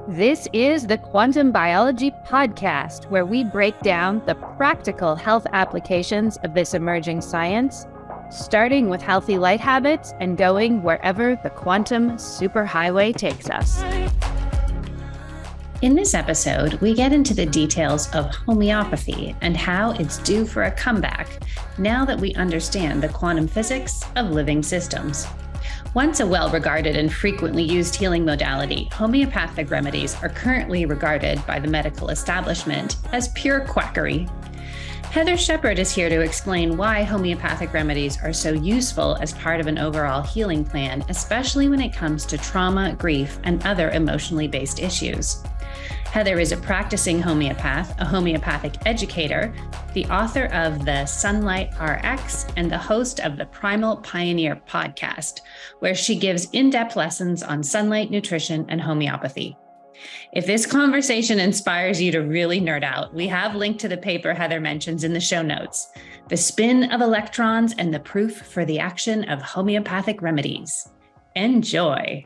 This is the Quantum Biology Podcast, where we break down the practical health applications of this emerging science, starting with healthy light habits and going wherever the quantum superhighway takes us. In this episode, we get into the details of homeopathy and how it's due for a comeback now that we understand the quantum physics of living systems. Once a well-regarded and frequently used healing modality, homeopathic remedies are currently regarded by the medical establishment as pure quackery. Heathar Shepard is here to explain why homeopathic remedies are so useful as part of an overall healing plan, especially when it comes to trauma, grief, and other emotionally based issues. Heathar is a practicing homeopath, a homeopathic educator, the author of the Sunlight RX, and the host of the Primal Pioneer podcast, where she gives in-depth lessons on sunlight, nutrition, and homeopathy. If this conversation inspires you to really nerd out, we have linked to the paper Heathar mentions in the show notes, The Spin of Electrons and the Proof for the Action of Homeopathic Remedies. Enjoy.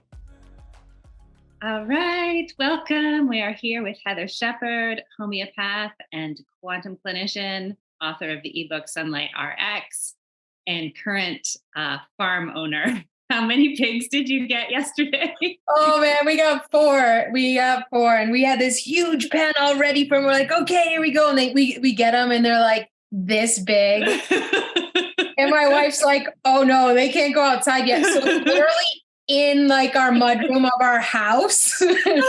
All right, welcome. We are here with Heathar Shepard, homeopath and quantum clinician, author of the ebook Sunlight RX, and current farm owner. How many pigs did you get yesterday? Oh man, we got four, and we had this huge pen all ready for them. We're like, okay, here we go. And we get them and they're like this big. And my wife's like, oh no, they can't go outside yet. So literally in like our mudroom of our house. Oh, no.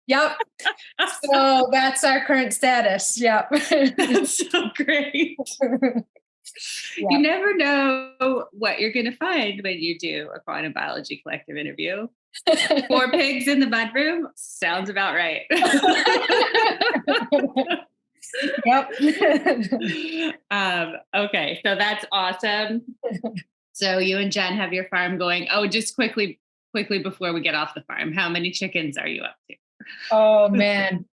Yep. So that's our current status. Yep. That's so great. Yeah. You never know what you're going to find when you do a quantum biology collective interview. 4 pigs in the mudroom sounds about right. Yep. Okay, so that's awesome. So you and Jen have your farm going. Oh, just quickly before we get off the farm, how many chickens are you up to? Oh man,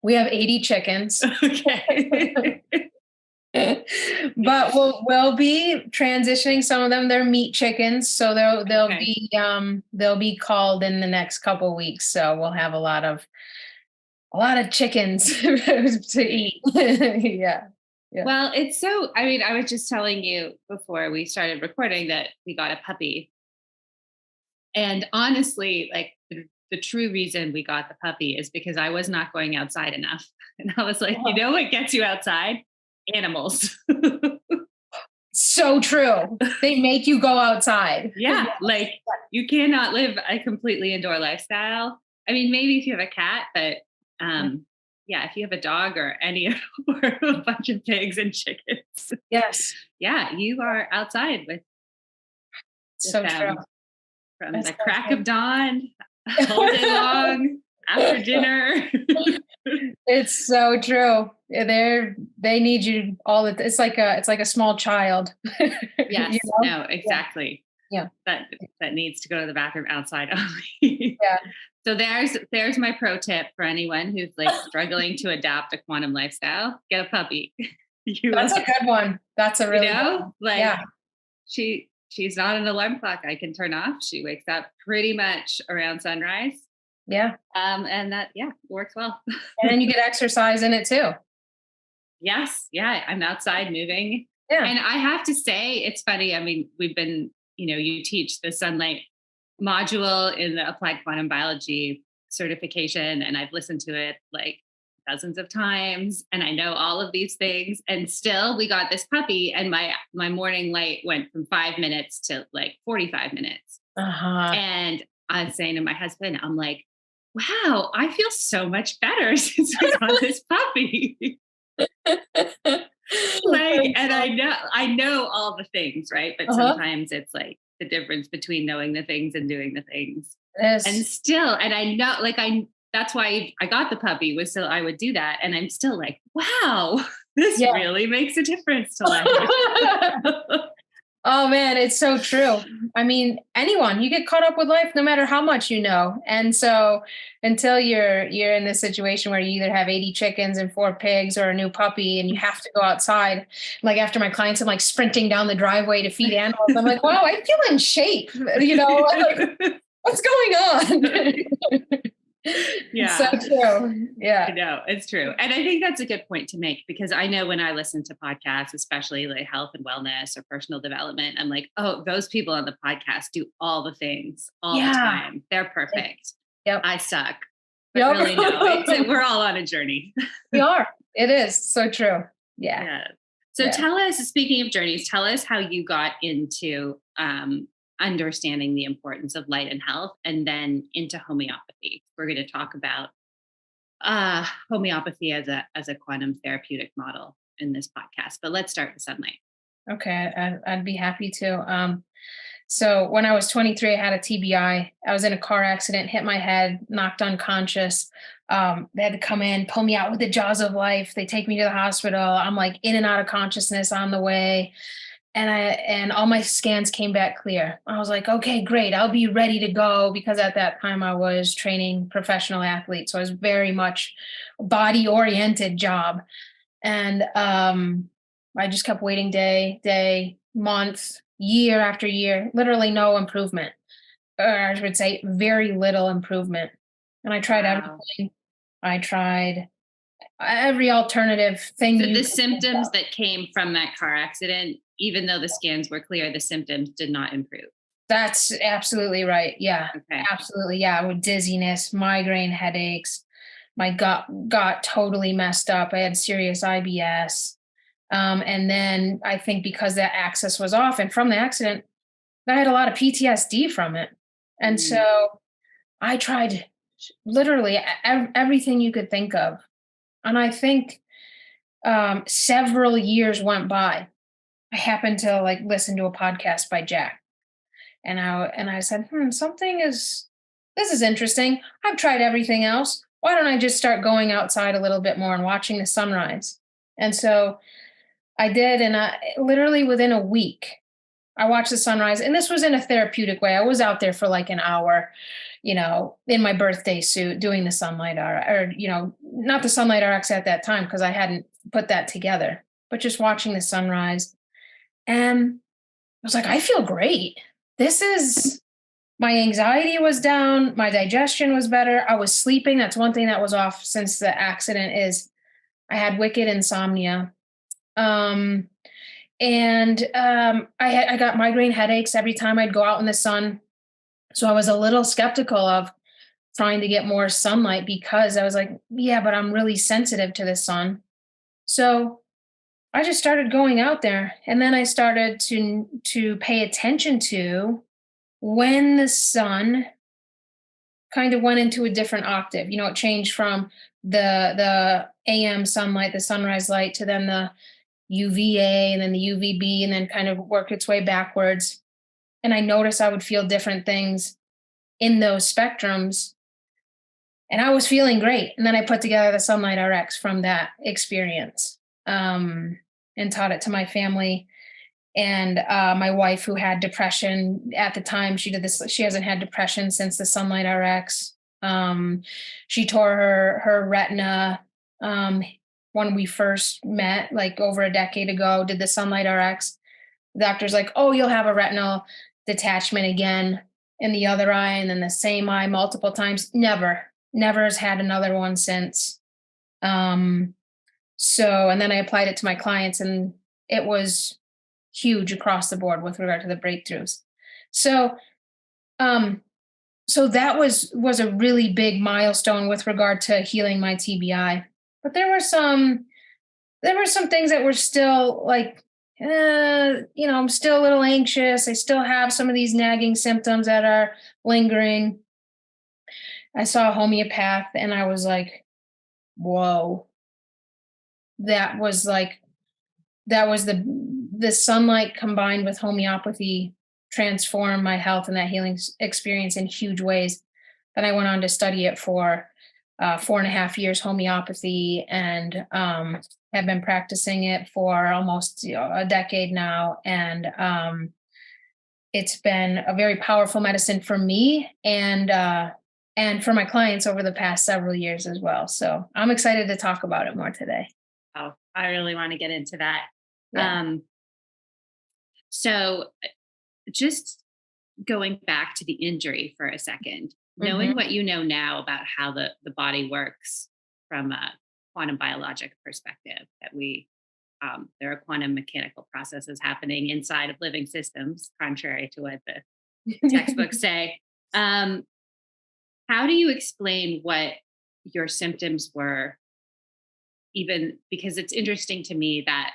we have 80 chickens. Okay. But we'll be transitioning some of them. They're meat chickens, so they'll be called in the next couple of weeks. So we'll have a lot of chickens to eat. Yeah. Well, it's so, I was just telling you before we started recording that we got a puppy. And honestly, like the true reason we got the puppy is because I was not going outside enough. And I was like, You know what gets you outside? Animals. So true. They make you go outside. Yeah. Like you cannot live a completely indoor lifestyle. I mean, maybe if you have a cat, but yeah, if you have a dog or a bunch of pigs and chickens. Yes. Yeah, you are outside with so true. From the crack of dawn all day long after dinner. It's so true. They need you all the it's like a small child. Yes. You know? No, exactly. Yeah. That needs to go to the bathroom outside only. Yeah. So there's my pro tip for anyone who's like struggling to adapt a quantum lifestyle. Get a puppy. That's a good one. That's a really good one. Like yeah. She's not an alarm clock I can turn off. She wakes up pretty much around sunrise. Yeah. And that works well. And then you get exercise in it too. Yes. Yeah. I'm outside moving. Yeah. And I have to say, it's funny. I mean, we've been, you teach the sunlight module in the applied quantum biology certification, and I've listened to it like dozens of times, and I know all of these things, and still we got this puppy and my morning light went from 5 minutes to like 45 minutes. And I was saying to my husband, I'm like, wow, I feel so much better since we got this puppy. Like, and I know all the things, right? But sometimes it's like the difference between knowing the things and doing the things. Yes. And still, and I know, like that's why I got the puppy, was so I would do that. And I'm still like, wow, this really makes a difference to life. Oh man, it's so true. I mean, you get caught up with life no matter how much you know. And so until you're in this situation where you either have 80 chickens and 4 pigs or a new puppy and you have to go outside, like after my clients, I'm like sprinting down the driveway to feed animals. I'm like, wow, I feel in shape. Like, what's going on? It's so true. Yeah. I know, it's true. And I think that's a good point to make, because I know when I listen to podcasts, especially like health and wellness or personal development, I'm like, oh, those people on the podcast do all the things all the time. They're perfect. Yep. I suck. But really, no, we're all on a journey. We are. It is so true. Yeah. So tell us, speaking of journeys, tell us how you got into understanding the importance of light and health, and then into homeopathy. We're going to talk about homeopathy as a quantum therapeutic model in this podcast, but let's start with sunlight. Okay. I'd be happy to. So when I was 23, I had a TBI. I was in a car accident, hit my head, knocked unconscious. They had to come in, pull me out with the jaws of life. They take me to the hospital. I'm like in and out of consciousness on the way. And all my scans came back clear. I was like, okay, great. I'll be ready to go, because at that time I was training professional athletes. So I was very much body oriented job. And I just kept waiting day, month, year after year, literally no improvement. Or I would say very little improvement. And I tried everything. I tried every alternative thing. So the symptoms that came from that car accident, even though the scans were clear, the symptoms did not improve. That's absolutely right. Yeah, okay. Absolutely. Yeah. With dizziness, migraine headaches, my gut got totally messed up. I had serious IBS. And then I think because that axis was off, and from the accident, I had a lot of PTSD from it. And so I tried literally everything you could think of. And I think several years went by. I happened to like listen to a podcast by Jack. And I said, this is interesting. I've tried everything else. Why don't I just start going outside a little bit more and watching the sunrise? And so I did. And literally within a week, I watched the sunrise. And this was in a therapeutic way. I was out there for like an hour, in my birthday suit doing the sunlight or, not the sunlight RX at that time, because I hadn't put that together, but just watching the sunrise. And I was like, I feel great. My anxiety was down. My digestion was better. I was sleeping. That's one thing that was off since the accident is I had wicked insomnia. I got migraine headaches every time I'd go out in the sun. So I was a little skeptical of trying to get more sunlight, because I was like, yeah, but I'm really sensitive to the sun. So I just started going out there, and then I started to pay attention to when the sun kind of went into a different octave. It changed from the AM sunlight, the sunrise light, to then the UVA and then the UVB, and then kind of worked its way backwards. And I noticed I would feel different things in those spectrums. And I was feeling great. And then I put together the Sunlight RX from that experience and taught it to my family. And my wife, who had depression at the time, she did this. She hasn't had depression since the Sunlight RX. She tore her retina when we first met, like over a decade ago, did the Sunlight RX. The doctor's like, oh, you'll have a retinal detachment again in the other eye, and then the same eye multiple times. Never has had another one since. And then I applied it to my clients, and it was huge across the board with regard to the breakthroughs. So that was a really big milestone with regard to healing my TBI. But there were some things that were still like, I'm still a little anxious. I still have some of these nagging symptoms that are lingering. I saw a homeopath, and I was like, whoa. That was the sunlight combined with homeopathy transformed my health and that healing experience in huge ways. Then I went on to study it for 4.5 years, homeopathy, and have been practicing it for almost a decade now. And it's been a very powerful medicine for me and for my clients over the past several years as well. So I'm excited to talk about it more today. Oh, I really want to get into that. Yeah. So just going back to the injury for a second, knowing what you know now about how the body works from a quantum biologic perspective, that there are quantum mechanical processes happening inside of living systems, contrary to what the textbooks say. How do you explain what your symptoms were? Even because it's interesting to me that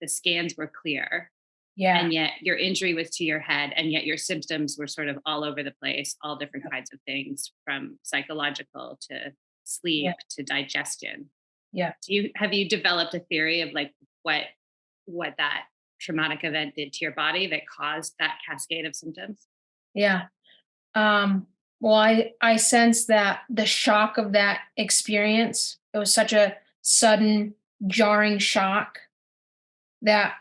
the scans were clear, and yet your injury was to your head, and yet your symptoms were sort of all over the place, all different kinds of things, from psychological to sleep to digestion. Yeah. Have you developed a theory of like what that traumatic event did to your body that caused that cascade of symptoms? Yeah. Well, I sense that the shock of that experience, it was such a sudden, jarring shock that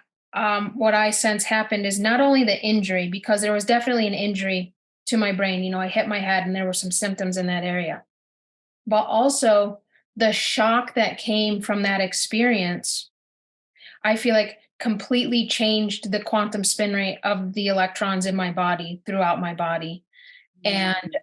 what I sense happened is not only the injury, because there was definitely an injury to my brain. You know, I hit my head and there were some symptoms in that area, but also the shock that came from that experience, I feel like completely changed the quantum spin rate of the electrons in my body throughout my body. And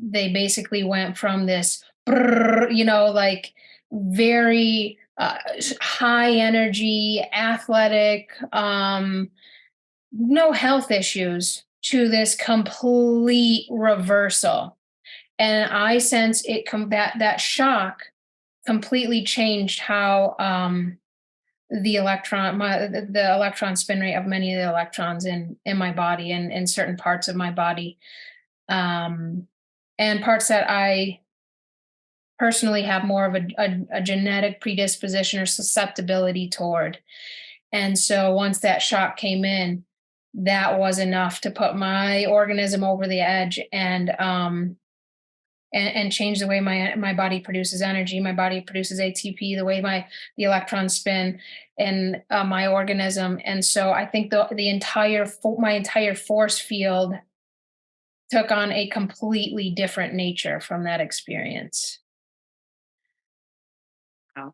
they basically went from this like very high energy, athletic, no health issues, to this complete reversal. And I sense that shock completely changed how the electron spin rate of many of the electrons in my body and in certain parts of my body, and parts that I personally have more of a genetic predisposition or susceptibility toward. And so once that shock came in, that was enough to put my organism over the edge, and change the way my body produces energy. My body produces ATP, the way the electrons spin in my organism. And so I think my entire force field took on a completely different nature from that experience. Wow.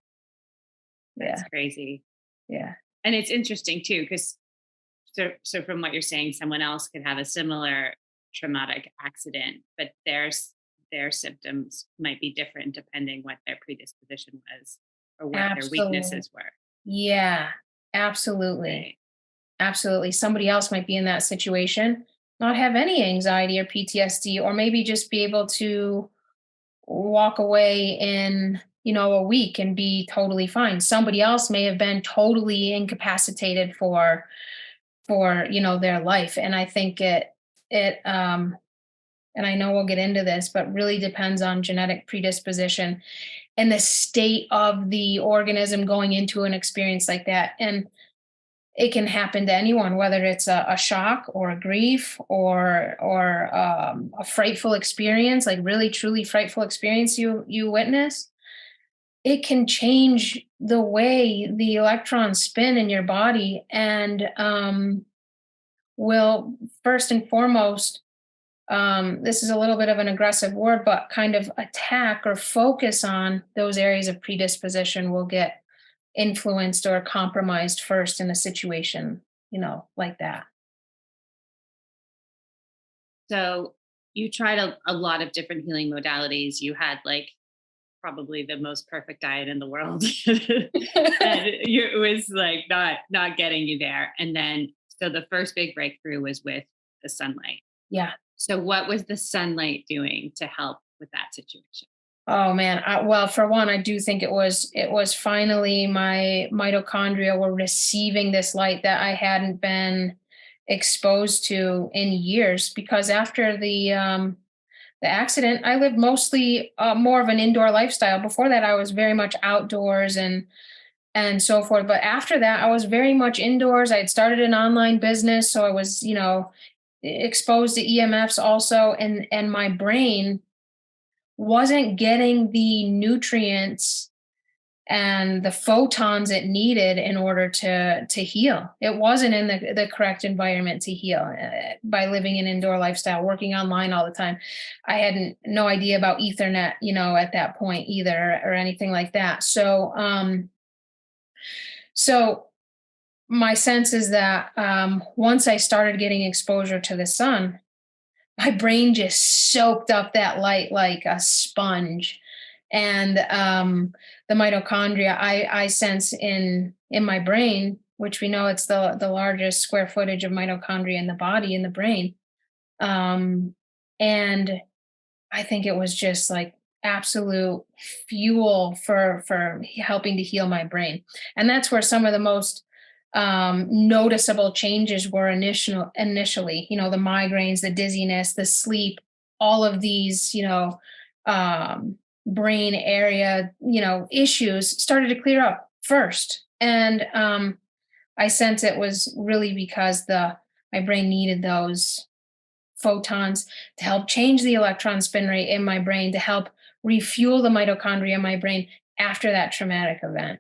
That's crazy. Yeah. And it's interesting too, because so from what you're saying, someone else could have a similar traumatic accident, but their symptoms might be different depending what their predisposition was or what their weaknesses were. Yeah, absolutely. Right. Absolutely. Somebody else might be in that situation, not have any anxiety or PTSD, or maybe just be able to walk away in, a week and be totally fine. Somebody else may have been totally incapacitated for their life. And I think it and I know we'll get into this, but really depends on genetic predisposition and the state of the organism going into an experience like that. And it can happen to anyone, whether it's a shock or a grief or a frightful experience, like really truly frightful experience you witness. It can change the way the electrons spin in your body, and will first and foremost, this is a little bit of an aggressive word, but kind of attack or focus on those areas of predisposition will get influenced or compromised first in a situation, like that. So you tried a lot of different healing modalities. You had like probably the most perfect diet in the world. And it was like not getting you there. And then, so the first big breakthrough was with the sunlight. Yeah. So what was the sunlight doing to help with that situation? Oh man. Well, for one, I do think it was finally my mitochondria were receiving this light that I hadn't been exposed to in years, because after the accident, I lived mostly more of an indoor lifestyle. Before that, I was very much outdoors and so forth. But after that, I was very much indoors. I had started an online business, so I was, exposed to EMFs also, and my brain wasn't getting the nutrients and the photons it needed in order to heal. It wasn't in the correct environment to heal by living an indoor lifestyle, working online all the time. I had no idea about Ethernet, at that point either, or anything like that. So my sense is that once I started getting exposure to the sun, my brain just soaked up that light like a sponge. And the mitochondria I sense in my brain, which we know it's the largest square footage of mitochondria in the body, in the brain. And I think it was just like absolute fuel for helping to heal my brain. And that's where some of the most noticeable changes were initially, the migraines, the dizziness, the sleep, all of these, brain area, issues started to clear up first. And I sense it was really because my brain needed those photons to help change the electron spin rate in my brain, to help refuel the mitochondria in my brain after that traumatic event.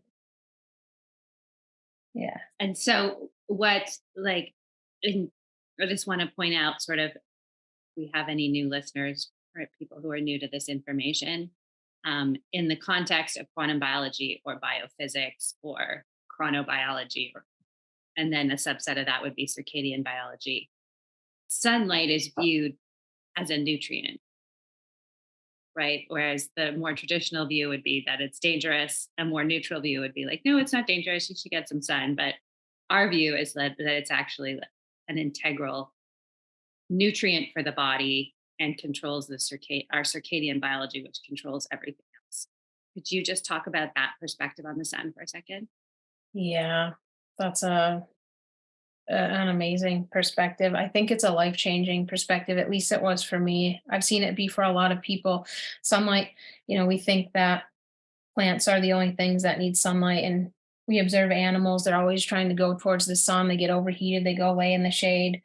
Yeah. And so what, like, I just want to point out sort of, we have any new listeners or people who are new to this information, in the context of quantum biology or biophysics or chronobiology, and then a subset of that would be circadian biology. Sunlight is viewed as a nutrient, right? Whereas the more traditional view would be that it's dangerous. A more neutral view would be like, no, it's not dangerous. You should get some sun. But our view is that it's actually an integral nutrient for the body and controls our circadian biology, which controls everything else. Could you just talk about that perspective on the sun for a second? Yeah, that's an amazing perspective. I think it's a life-changing perspective. At least it was for me. I've seen it be for a lot of people. Sunlight, we think that plants are the only things that need sunlight, and we observe animals. They're always trying to go towards the sun. They get overheated. They go lay in the shade,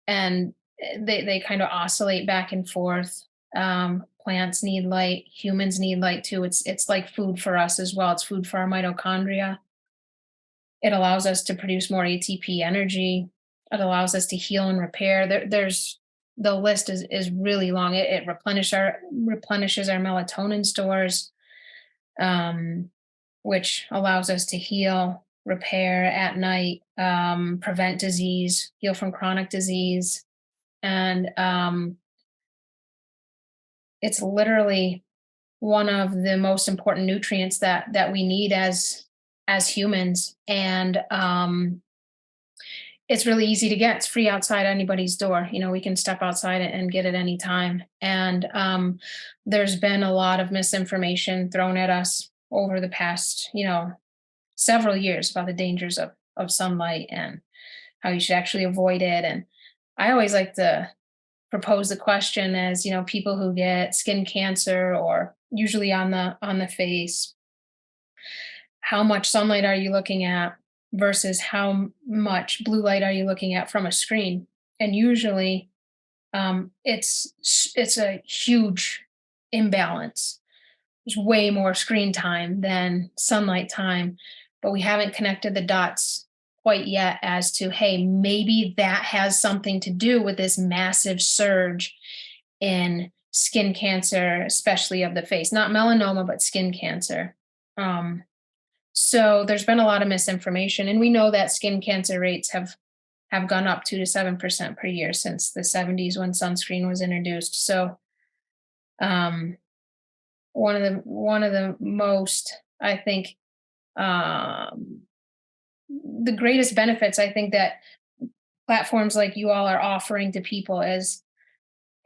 and they kind of oscillate back and forth. Plants need light. Humans need light too. It's like food for us as well. It's food for our mitochondria. It allows us to produce more ATP energy. It allows us to heal and repair. The list is really long. It replenishes our melatonin stores, which allows us to heal, repair at night, prevent disease, heal from chronic disease. And it's literally one of the most important nutrients that we need as humans. And it's really easy to get. It's free outside anybody's door. We can step outside and get it anytime. And there's been a lot of misinformation thrown at us over the past, several years about the dangers of sunlight and how you should actually avoid it. And I always like to propose the question as, people who get skin cancer, or usually on the face, how much sunlight are you looking at versus how much blue light are you looking at from a screen? And usually it's a huge imbalance. There's way more screen time than sunlight time, but we haven't connected the dots quite yet as to, hey, maybe that has something to do with this massive surge in skin cancer, especially of the face, not melanoma, but skin cancer. So there's been a lot of misinformation, and we know that skin cancer rates have gone up 2 to 7% per year since the 70s when sunscreen was introduced. So one of the most, I think, the greatest benefits I think that platforms like you all are offering to people is,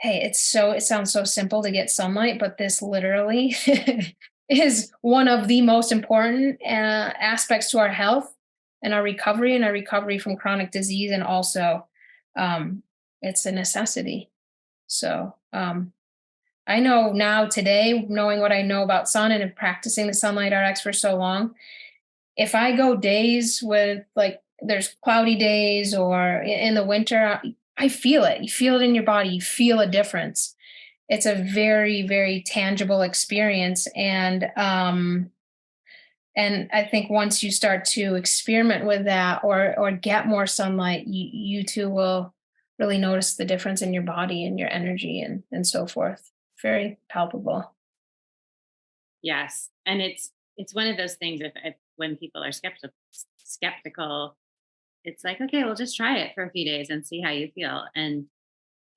hey, it sounds so simple to get sunlight, but this literally is one of the most important aspects to our health and our recovery from chronic disease. And also it's a necessity. So I know now today, knowing what I know about sun and practicing the Sunlight RX for so long, if I go days with, like, there's cloudy days or in the winter, I feel it. You feel it in your body. You feel a difference. It's a very, very tangible experience. And I think once you start to experiment with that or get more sunlight, you too will really notice the difference in your body and your energy and so forth. Very palpable. Yes. And it's one of those things, if when people are skeptical, it's like, okay, well, just try it for a few days and see how you feel. And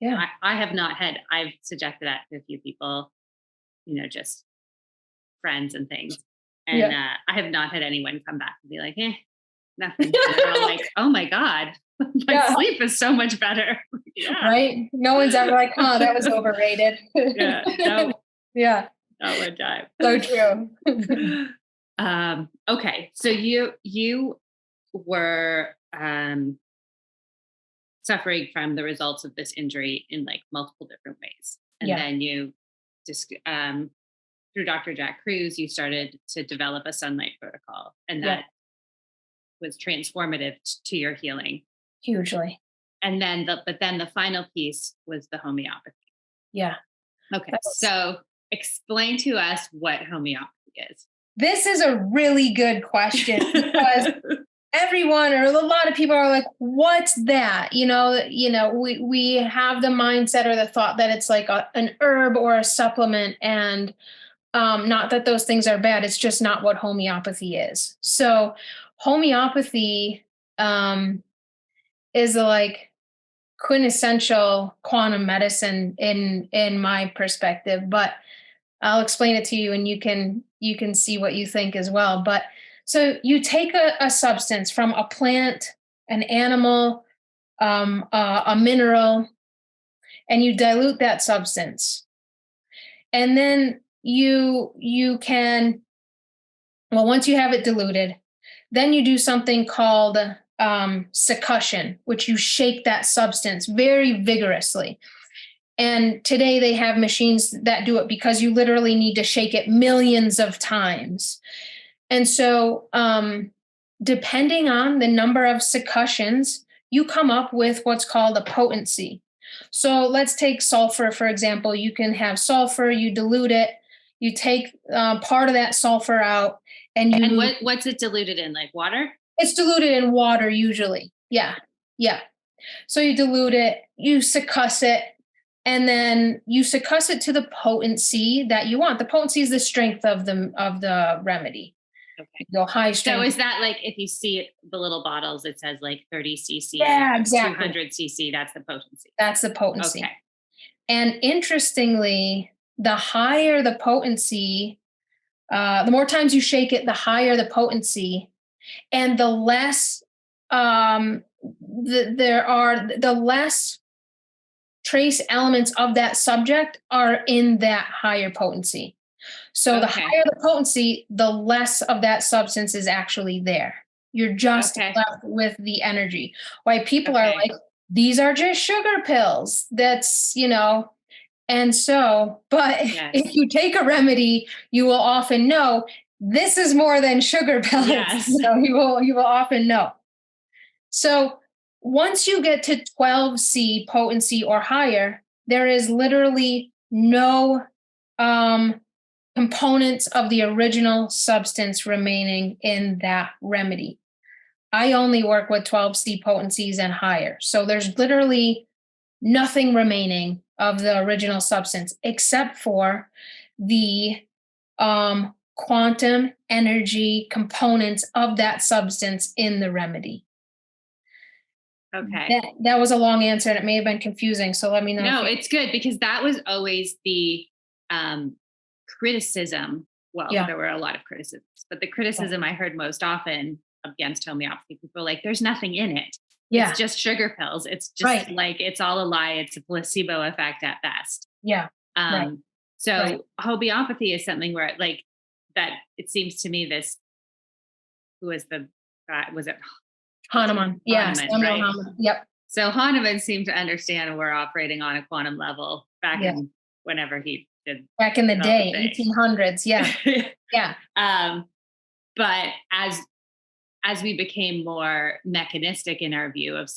Yeah. I have not had, I've suggested that to a few people, just friends and things. And I have not had anyone come back and be like, nothing. And they're all like, oh my God, my sleep is so much better. Right? No one's ever like, that was overrated. No. Yeah. Not one time. So true. Okay. So you were suffering from the results of this injury in like multiple different ways. And then you just through Dr. Jack Cruz, you started to develop a sunlight protocol, and that was transformative to your healing. Hugely. And then the final piece was the homeopathy. Yeah. Okay. So explain to us what homeopathy is. This is a really good question because everyone or a lot of people are like, what's that? We have the mindset or the thought that it's like an herb or a supplement, and not that those things are bad. It's just not what homeopathy is. So homeopathy is like quintessential quantum medicine in my perspective, but I'll explain it to you and you can see what you think as well. But so you take a substance from a plant, an animal, a mineral, and you dilute that substance. And then you can, once you have it diluted, then you do something called succussion, which you shake that substance very vigorously. And today they have machines that do it because you literally need to shake it millions of times. And so depending on the number of succussions, you come up with what's called a potency. So let's take sulfur, for example. You can have sulfur, you dilute it, you take part of that sulfur out. And what's it diluted in, like water? It's diluted in water usually. Yeah. So you dilute it, you succuss it, and then you succuss it to the potency that you want. The potency is the strength of the remedy. Okay. Go high strength. So is that like, if you see the little bottles, it says like 30 cc, yeah, exactly. 200 cc, that's the potency. That's the potency. Okay. And interestingly, the higher the potency, the more times you shake it, the higher the potency, and the less the less trace elements of that subject are in that higher potency. So the higher the potency, the less of that substance is actually there. You're just left with the energy. Why people are like, these are just sugar pills. That's, and so, but if you take a remedy, you will often know this is more than sugar pellets. Yes. You will often know. So once you get to 12C potency or higher, there is literally no components of the original substance remaining in that remedy. I only work with 12C potencies and higher. So there's literally nothing remaining of the original substance except for the quantum energy components of that substance in the remedy. Okay. That was a long answer and it may have been confusing. So let me know. No, it's good because that was always the criticism. Well, there were a lot of criticisms, but the criticism I heard most often against homeopathy, people were like, there's nothing in it. Yeah. It's just sugar pills. It's just like, it's all a lie. It's a placebo effect at best. Yeah. So homeopathy is something where like that, it seems to me this, who was the guy, was it Hahnemann? Yes. Right? Hahnemann. Yep. So Hahnemann seemed to understand we're operating on a quantum level back in whenever he did. Back in the day, 1800s. Yeah. Yeah. But as we became more mechanistic in our view of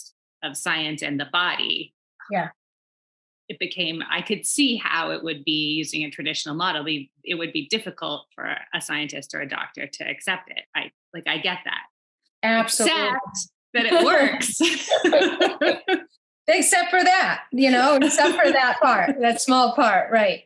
science and the body, it became, I could see how it would be using a traditional model. It would be difficult for a scientist or a doctor to accept it. I get that. Absolutely. Except that it works. Except for that, except for that part, that small part. Right.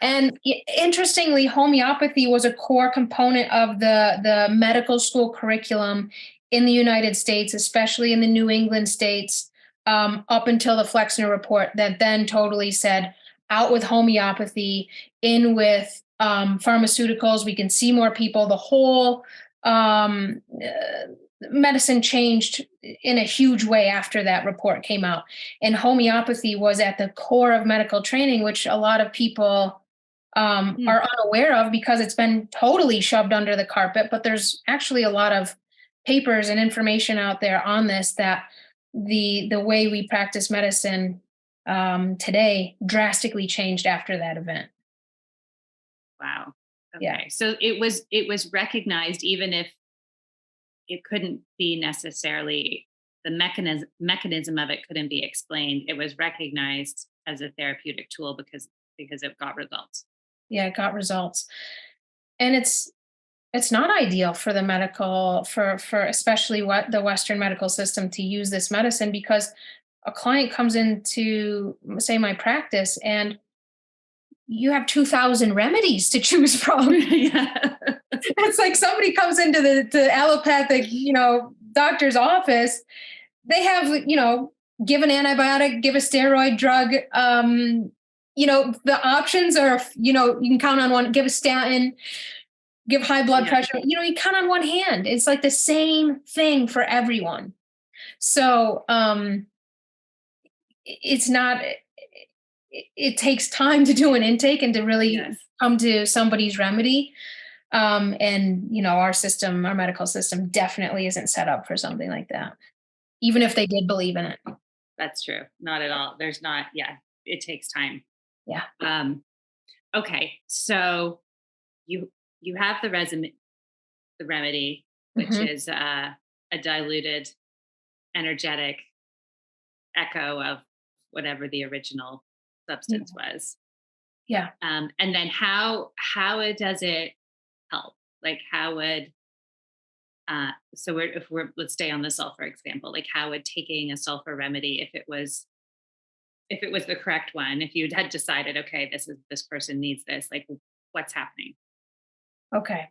And interestingly, homeopathy was a core component of the medical school curriculum in the United States, especially in the New England states, up until the Flexner report that then totally said out with homeopathy, in with pharmaceuticals. We can see more people. The whole medicine changed in a huge way after that report came out. And homeopathy was at the core of medical training, which a lot of people are unaware of because it's been totally shoved under the carpet. But there's actually a lot of papers and information out there on this, that the way we practice medicine today drastically changed after that event. Wow. Okay. Yeah. So it was recognized, even if it couldn't be necessarily the mechanism of it couldn't be explained. It was recognized as a therapeutic tool because it got results. Yeah, it got results. And it's not ideal for the medical, for especially what the Western medical system to use this medicine, because a client comes into, say, my practice, and you have 2,000 remedies to choose from. Yeah. It's like somebody comes into the allopathic, doctor's office. They have, give an antibiotic, give a steroid drug. The options are, you can count on one, give a statin, give high blood pressure. You count on one hand. It's like the same thing for everyone. So it's not, it takes time to do an intake and to really come to somebody's remedy. And our medical system definitely isn't set up for something like that, even if they did believe in it. That's true. Not at all. There's not, it takes time. Yeah. Okay. So you have the remedy, which is a diluted energetic echo of whatever the original substance was. Yeah. And then how does it help? Like how would, let's stay on the sulfur example, like how would taking a sulfur remedy, if it was the correct one, if you had decided, okay, this person needs this, like what's happening? Okay.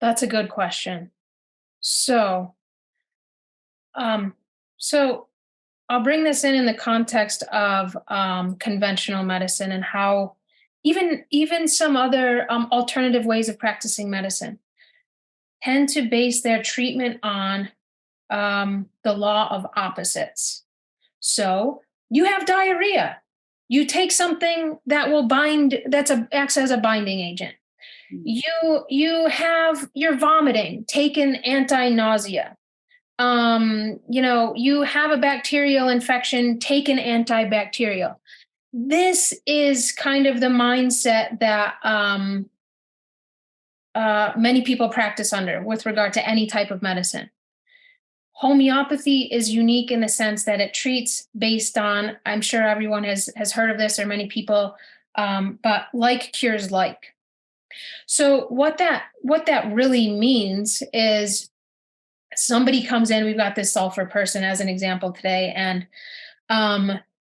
That's a good question. So I'll bring this in the context of conventional medicine, and how even some other alternative ways of practicing medicine tend to base their treatment on the law of opposites. So you have diarrhea. You take something that will bind, acts as a binding agent. You're vomiting, take an anti-nausea. You have a bacterial infection, take an antibacterial. This is kind of the mindset that many people practice under with regard to any type of medicine. Homeopathy is unique in the sense that it treats based on, I'm sure everyone has heard of this, or many people, but like cures like. So what that really means is, somebody comes in, we've got this sulfur person as an example today, and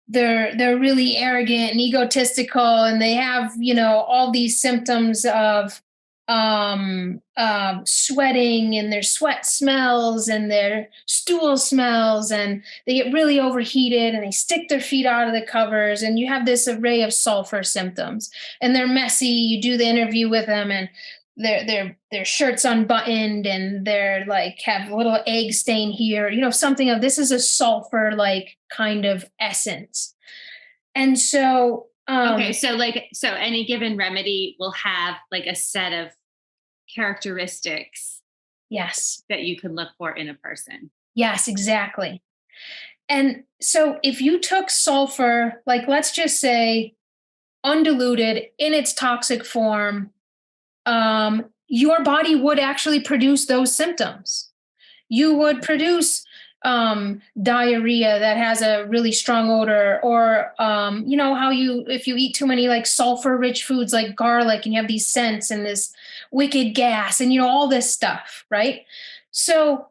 they're really arrogant and egotistical, and they have, all these symptoms of sweating, and their sweat smells and their stool smells, and they get really overheated and they stick their feet out of the covers, and you have this array of sulfur symptoms, and they're messy. You do the interview with them, and their shirt's unbuttoned, and they're like have a little egg stain here, something of, this is a sulfur like kind of essence. And so so any given remedy will have like a set of characteristics that you can look for in a person. Yes, exactly. And so if you took sulfur, like let's just say undiluted in its toxic form, your body would actually produce those symptoms. You would produce diarrhea that has a really strong odor, or how if you eat too many like sulfur rich foods like garlic, and you have these scents and this wicked gas, and all this stuff, right? So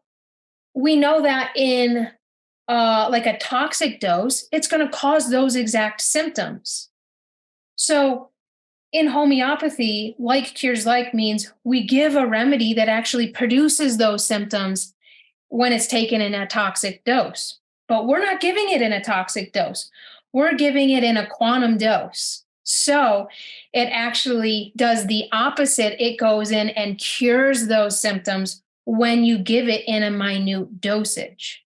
we know that in like a toxic dose, it's going to cause those exact symptoms. So in homeopathy, like cures like means we give a remedy that actually produces those symptoms when it's taken in a toxic dose. but we're not giving it in a toxic dose. We're giving it in a quantum dose. So it actually does the opposite. It goes in and cures those symptoms when you give it in a minute dosage.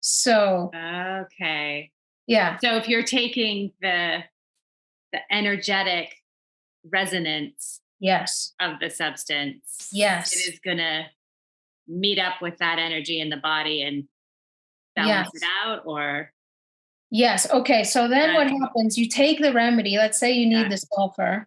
So, okay. Yeah. So if you're taking the energetic resonance Yes. of the substance, Yes. it is going to meet up with that energy in the body and balance it out, or? Yes. Okay. So then what happens? You take the remedy. Let's say you need the sulfur.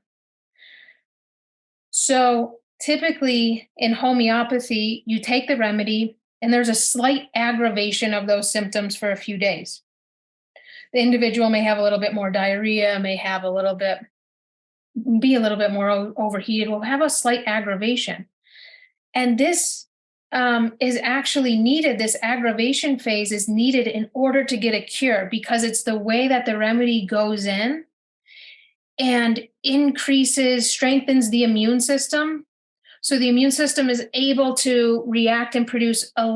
So typically in homeopathy, you take the remedy and there's a slight aggravation of those symptoms for a few days. The individual may have a little bit more diarrhea, may have be a little bit more overheated, will have a slight aggravation. And this is actually needed. This aggravation phase is needed in order to get a cure, because it's the way that the remedy goes in and strengthens the immune system. So the immune system is able to react and produce a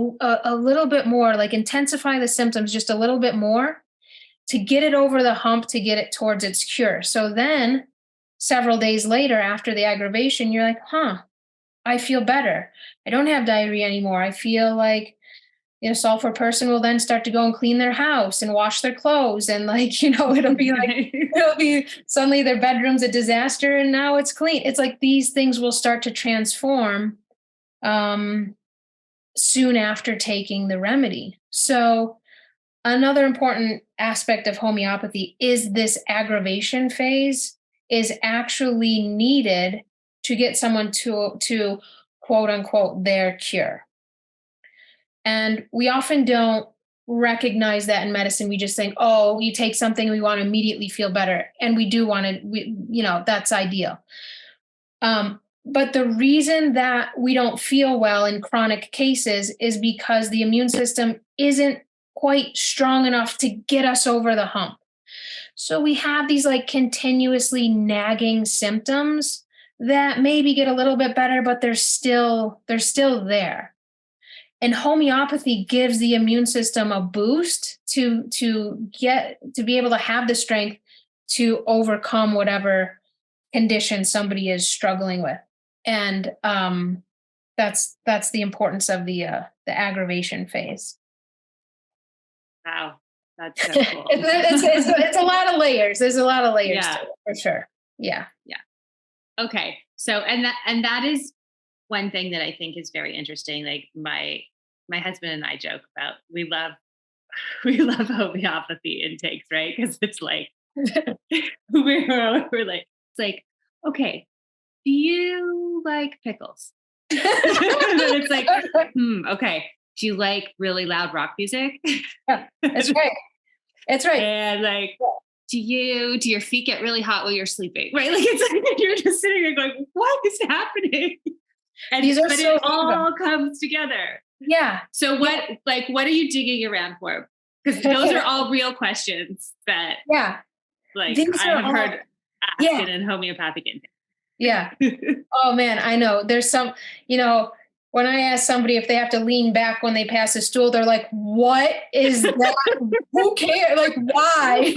little bit more, like intensify the symptoms just a little bit more to get it over the hump, to get it towards its cure. So then several days later after the aggravation, you're like, I feel better. I don't have diarrhea anymore. I feel like, sulfur person will then start to go and clean their house and wash their clothes. And it'll be suddenly their bedroom's a disaster and now it's clean. It's like these things will start to transform soon after taking the remedy. So another important aspect of homeopathy is this aggravation phase is actually needed to get someone to quote unquote their cure. And we often don't recognize that in medicine. We just think, you take something, we want to immediately feel better. And we do want to, that's ideal. But the reason that we don't feel well in chronic cases is because the immune system isn't quite strong enough to get us over the hump. So we have these like continuously nagging symptoms that maybe get a little bit better, but they're still there. And homeopathy gives the immune system a boost to be able to have the strength to overcome whatever condition somebody is struggling with. And that's the importance of the aggravation phase. Wow, that's so cool. it's a lot of layers. There's a lot of layers to it, for sure. Yeah. Okay. So, and that is one thing that I think is very interesting. Like my husband and I joke about, we love homeopathy intakes, right? Because it's like, we're like, it's like, okay, do you like pickles? And then it's like, okay. Do you like really loud rock music? Yeah, that's right. That's right. And like, do your feet get really hot while you're sleeping? Right? Like it's like you're just sitting there going, what is happening? And it all comes together. Yeah. So what are you digging around for? Because those are all real questions that like I have heard asked in homeopathic intake. Yeah. Oh man, I know. There's some, when I ask somebody if they have to lean back when they pass a stool, they're like, what is that? Who cares? Like, why?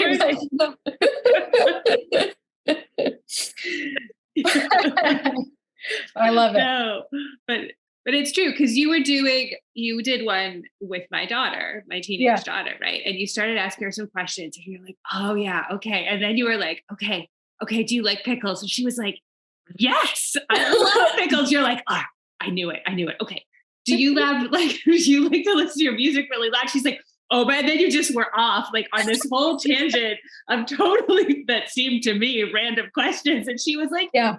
I love it. No, but it's true, because you did one with my daughter, my teenage daughter, right? And you started asking her some questions and you're like, oh yeah, okay. And then you were like, okay, do you like pickles? And she was like, yes, I love pickles. You're like, I knew it. Okay. Do you like to listen to your music really loud? She's like, oh, but then you just were off like on this whole tangent of totally, that seemed to me random questions. And she was like, yeah.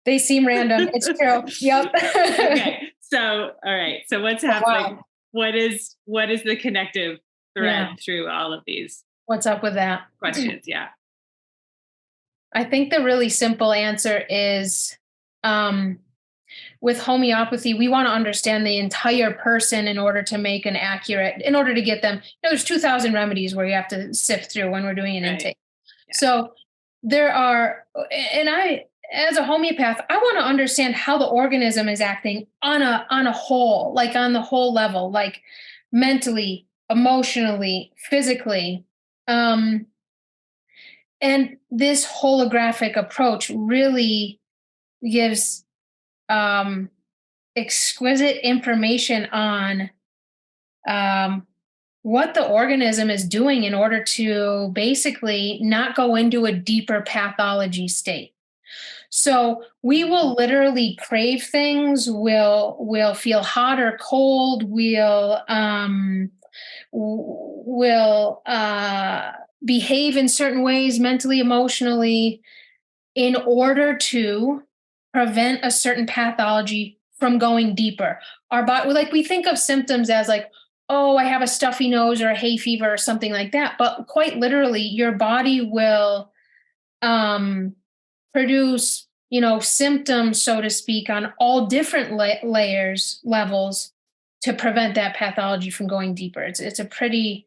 They seem random. It's true. Yep. Okay. So, all right. So what's happening? Wow. What is the connective thread through all of these? What's up with that? Questions. Yeah. I think the really simple answer is with homeopathy, we want to understand the entire person in order to get them. There's 2,000 remedies where you have to sift through when we're doing an intake. Yeah. So there are, and as a homeopath, I want to understand how the organism is acting on a whole, like on the whole level, like mentally, emotionally, physically. And this holographic approach really gives exquisite information on what the organism is doing in order to basically not go into a deeper pathology state. So we will literally crave things, we'll feel hot or cold, will behave in certain ways mentally, emotionally, in order to prevent a certain pathology from going deeper. Our body, like we think of symptoms as like, oh, I have a stuffy nose or a hay fever or something like that. But quite literally, your body will produce, symptoms, so to speak, on all different levels to prevent that pathology from going deeper. It's a pretty,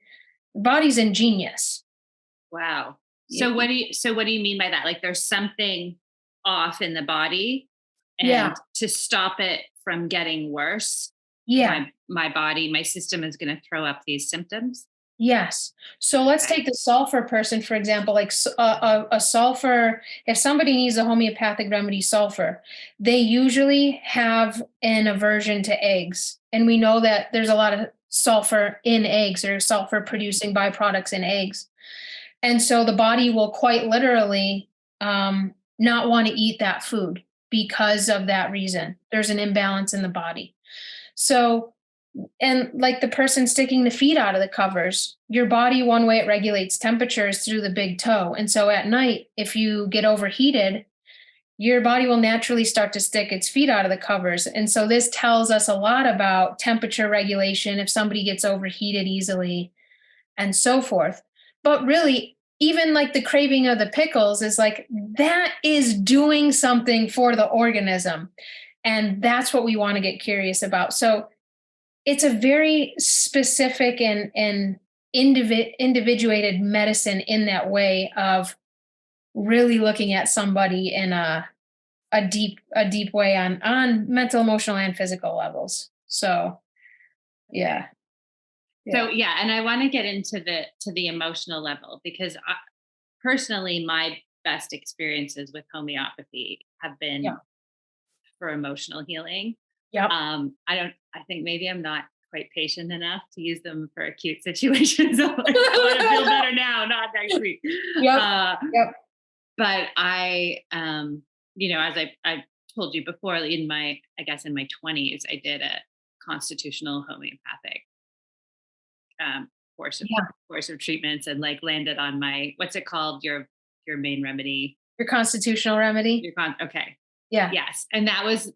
body's ingenious. Wow. So what do you mean by that? Like there's something off in the body, and to stop it from getting worse, my system is going to throw up these symptoms. Yes. So let's take the sulfur person, for example, like a sulfur, if somebody needs a homeopathic remedy, sulfur, they usually have an aversion to eggs. And we know that there's a lot of sulfur in eggs, or sulfur producing byproducts in eggs. And so the body will quite literally not want to eat that food because of that reason. There's an imbalance in the body. So, and like the person sticking the feet out of the covers, your body, one way it regulates temperature is through the big toe. And so at night, if you get overheated, your body will naturally start to stick its feet out of the covers. And so this tells us a lot about temperature regulation, if somebody gets overheated easily, and so forth. But really, even like the craving of the pickles is like, that is doing something for the organism. And that's what we want to get curious about. So it's a very specific and individuated medicine in that way of really looking at somebody in a deep way on mental, emotional, and physical levels. So, yeah. So and I want to get into the emotional level, because personally, my best experiences with homeopathy have been for emotional healing. Yep. I think maybe I'm not quite patient enough to use them for acute situations. I want to feel better now, not next week. Yep. But I, as I told you before, in my 20s, I did a constitutional homeopathic course of treatments, and like landed on my, what's it called? Your main remedy. Your constitutional remedy. Okay. Yeah. Yes. And that was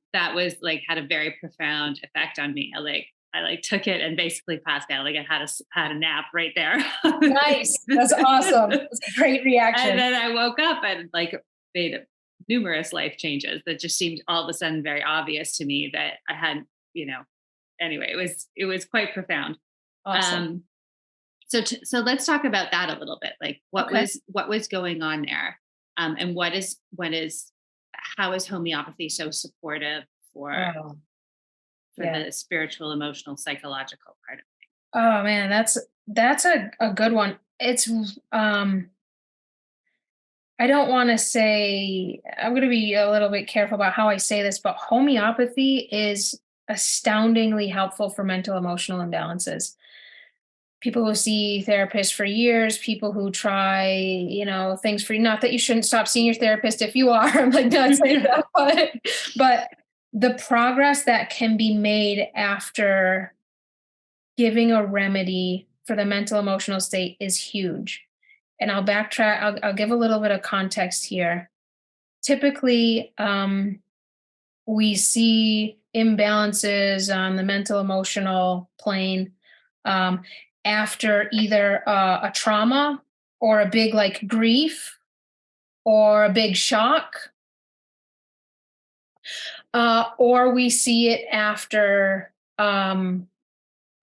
like, had a very profound effect on me. I took it and basically passed out. Like I had a nap right there. Nice. That's awesome. That's a great reaction. And then I woke up and like made numerous life changes that just seemed all of a sudden very obvious to me that I hadn't, anyway, it was quite profound. Awesome. So let's talk about that a little bit. Like what was going on there? And how is homeopathy so supportive for the spiritual, emotional, psychological part of it? Oh man, that's a good one. It's I don't want to say, I'm going to be a little bit careful about how I say this, but homeopathy is astoundingly helpful for mental, emotional imbalances. People who see therapists for years, people who try, things for you. Not that you shouldn't stop seeing your therapist if you are. I'm like not saying that, but the progress that can be made after giving a remedy for the mental, emotional state is huge. And I'll backtrack. I'll give a little bit of context here. Typically, we see imbalances on the mental, emotional plane after either a trauma or a big like grief or a big shock, or we see it after a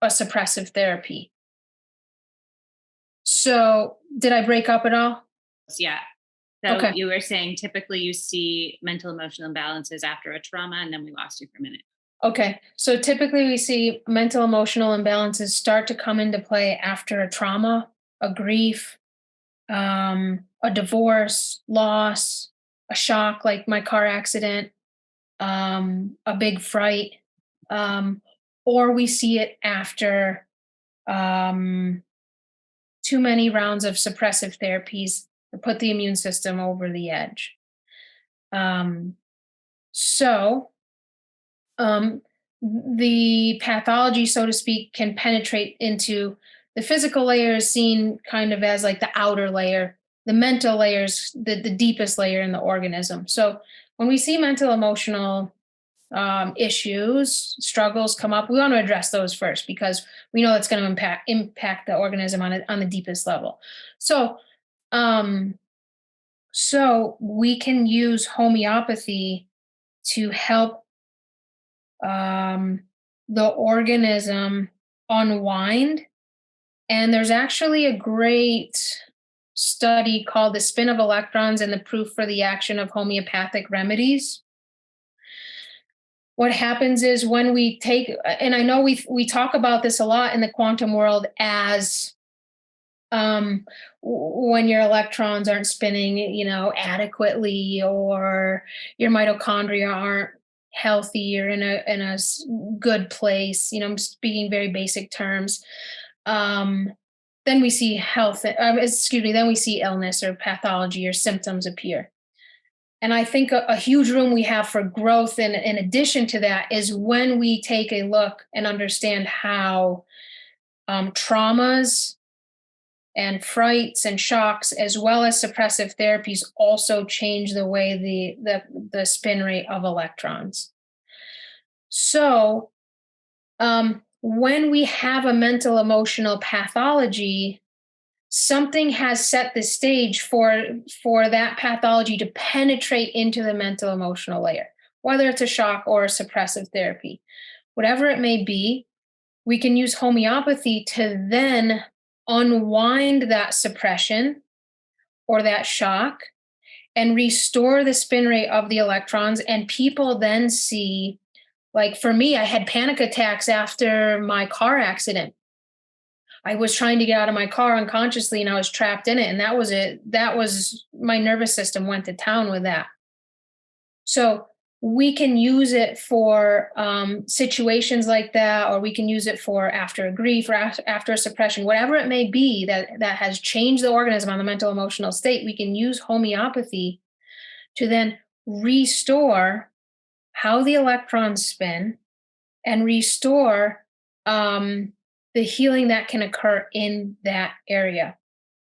suppressive therapy. So did I break up at all? Yeah, So you were saying typically you see mental emotional imbalances after a trauma, and then we lost you for a minute. Okay. So typically we see mental emotional imbalances start to come into play after a trauma, a grief, a divorce, loss, a shock like my car accident, a big fright, or we see it after too many rounds of suppressive therapies that put the immune system over the edge. So the pathology, so to speak, can penetrate into the physical layers, seen kind of as like the outer layer, the mental layers, the deepest layer in the organism. So when we see mental emotional issues, struggles come up, we want to address those first because we know that's going to impact the organism on the deepest level. So we can use homeopathy to help the organism unwind. And there's actually a great study called The Spin of Electrons and the Proof for the Action of Homeopathic Remedies. What happens is when we take, and I know we talk about this a lot in the quantum world as when your electrons aren't spinning, adequately, or your mitochondria aren't healthy or in a good place. I'm speaking very basic terms. Then we see then we see illness or pathology or symptoms appear. And I think a huge room we have for growth in addition to that is when we take a look and understand how traumas and frights and shocks, as well as suppressive therapies, also change the way the spin rate of electrons. So when we have a mental emotional pathology, something has set the stage for that pathology to penetrate into the mental emotional layer, whether it's a shock or a suppressive therapy. Whatever it may be, we can use homeopathy to then unwind that suppression or that shock and restore the spin rate of the electrons. And people then see, like for me, I had panic attacks after my car accident. I was trying to get out of my car unconsciously and I was trapped in it. And that was it. That was my nervous system went to town with that. So we can use it for situations like that, or we can use it for after a grief or after a suppression, whatever it may be that has changed the organism on the mental emotional state. We can use homeopathy to then restore how the electrons spin and restore the healing that can occur in that area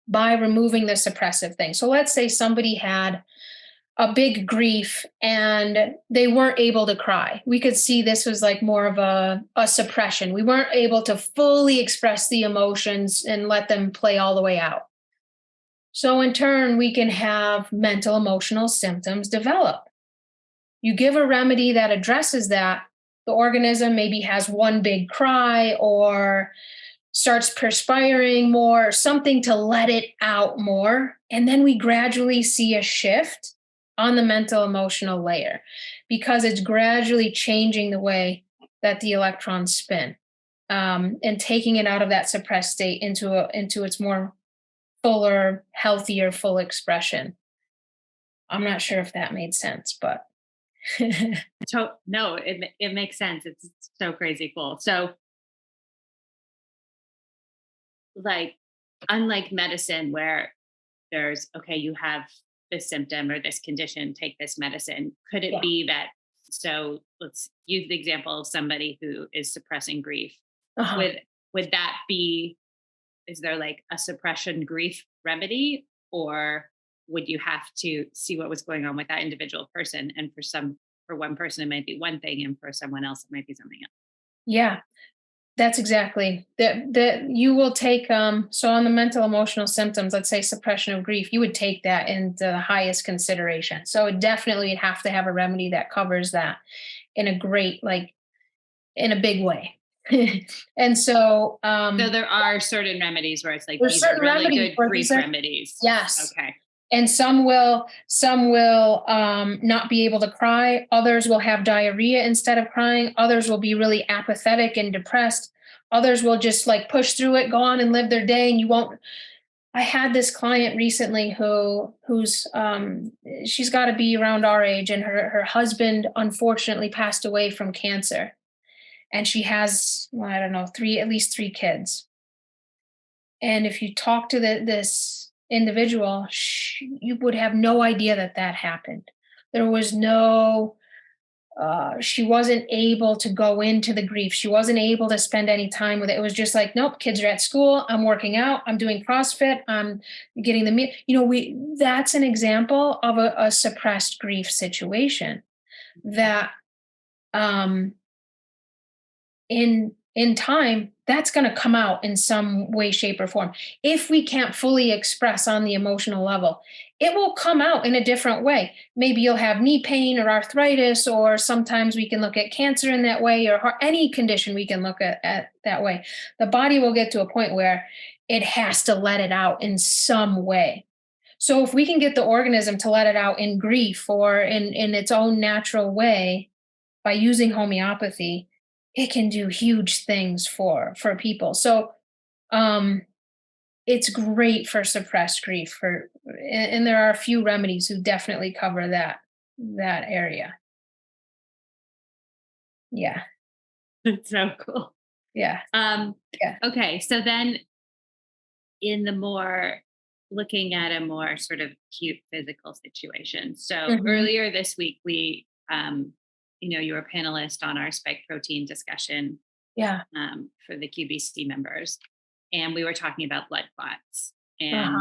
by removing the suppressive thing. So let's say somebody had a big grief and they weren't able to cry. We could see this was like more of a suppression. We weren't able to fully express the emotions and let them play all the way out. So in turn, we can have mental emotional symptoms develop. You give a remedy that addresses that, the organism maybe has one big cry or starts perspiring more, something to let it out more. And then we gradually see a shift on the mental emotional layer because it's gradually changing the way that the electrons spin and taking it out of that suppressed state into its more fuller, healthier, full expression. I'm not sure if that made sense, but no, it makes sense. It's so crazy cool. So like, unlike medicine where there's, okay, you have this symptom or this condition, take this medicine. Could it be that, so let's use the example of somebody who is suppressing grief. Would that be, is there like a suppression grief remedy, or would you have to see what was going on with that individual person? And for one person, it might be one thing, and for someone else, it might be something else. Yeah, that's exactly that you will take. So on the mental emotional symptoms, let's say suppression of grief, you would take that into the highest consideration. So definitely you'd have to have a remedy that covers that in a great, like in a big way. And so there are certain remedies where it's like, these are really good grief remedies. Yes. Okay. And some will not be able to cry. Others will have diarrhea instead of crying. Others will be really apathetic and depressed. Others will just like push through it, go on and live their day, and you won't. I had this client recently who's she's got to be around our age, and her husband unfortunately passed away from cancer, and she has, well, I don't know, at least three kids. And if you talk to this individual, you would have no idea that happened. There was no, she wasn't able to go into the grief. She wasn't able to spend any time with it. It was just like, nope, kids are at school. I'm working out. I'm doing CrossFit. I'm getting the meal. That's an example of a suppressed grief situation that, in time, that's going to come out in some way, shape, or form. If we can't fully express on the emotional level, it will come out in a different way. Maybe you'll have knee pain or arthritis, or sometimes we can look at cancer in that way, or any condition we can look at that way. The body will get to a point where it has to let it out in some way. So if we can get the organism to let it out in grief or in its own natural way by using homeopathy, it can do huge things for people. So it's great for suppressed grief, and there are a few remedies who definitely cover that area. Yeah. That's so cool. Yeah. Yeah. Okay. So then looking at a more sort of acute physical situation. So earlier this week, we, you were a panelist on our spike protein discussion for the QBC members. And we were talking about blood clots. And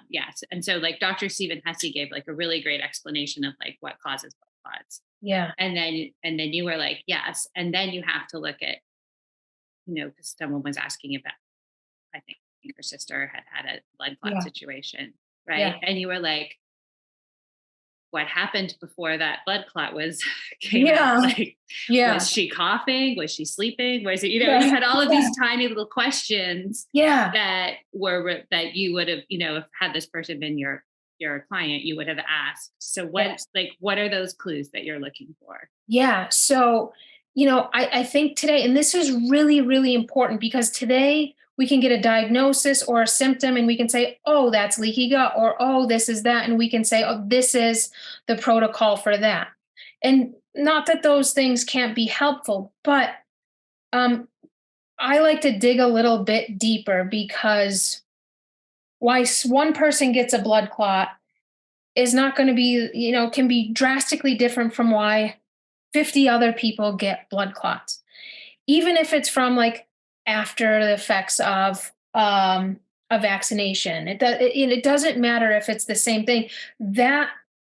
yes. And so like Dr. Stephen Hesse gave like a really great explanation of like what causes blood clots. Yeah. And then you were like, yes. And then you have to look at, because someone was asking about, I think her sister had a blood clot situation. Right. Yeah. And you were like, what happened before that blood clot came out? Like, was she coughing? Was she sleeping? Was it, you had all of these tiny little questions that you would have, if had this person been your client, you would have asked. So what are those clues that you're looking for? Yeah. So, I think today, and this is really, really important, because today we can get a diagnosis or a symptom and we can say, oh, that's leaky gut, or, oh, this is that. And we can say, oh, this is the protocol for that. And not that those things can't be helpful, but I like to dig a little bit deeper, because why one person gets a blood clot is not going to be, can be drastically different from why 50 other people get blood clots. Even if it's from like after the effects of a vaccination, it doesn't matter if it's the same thing. That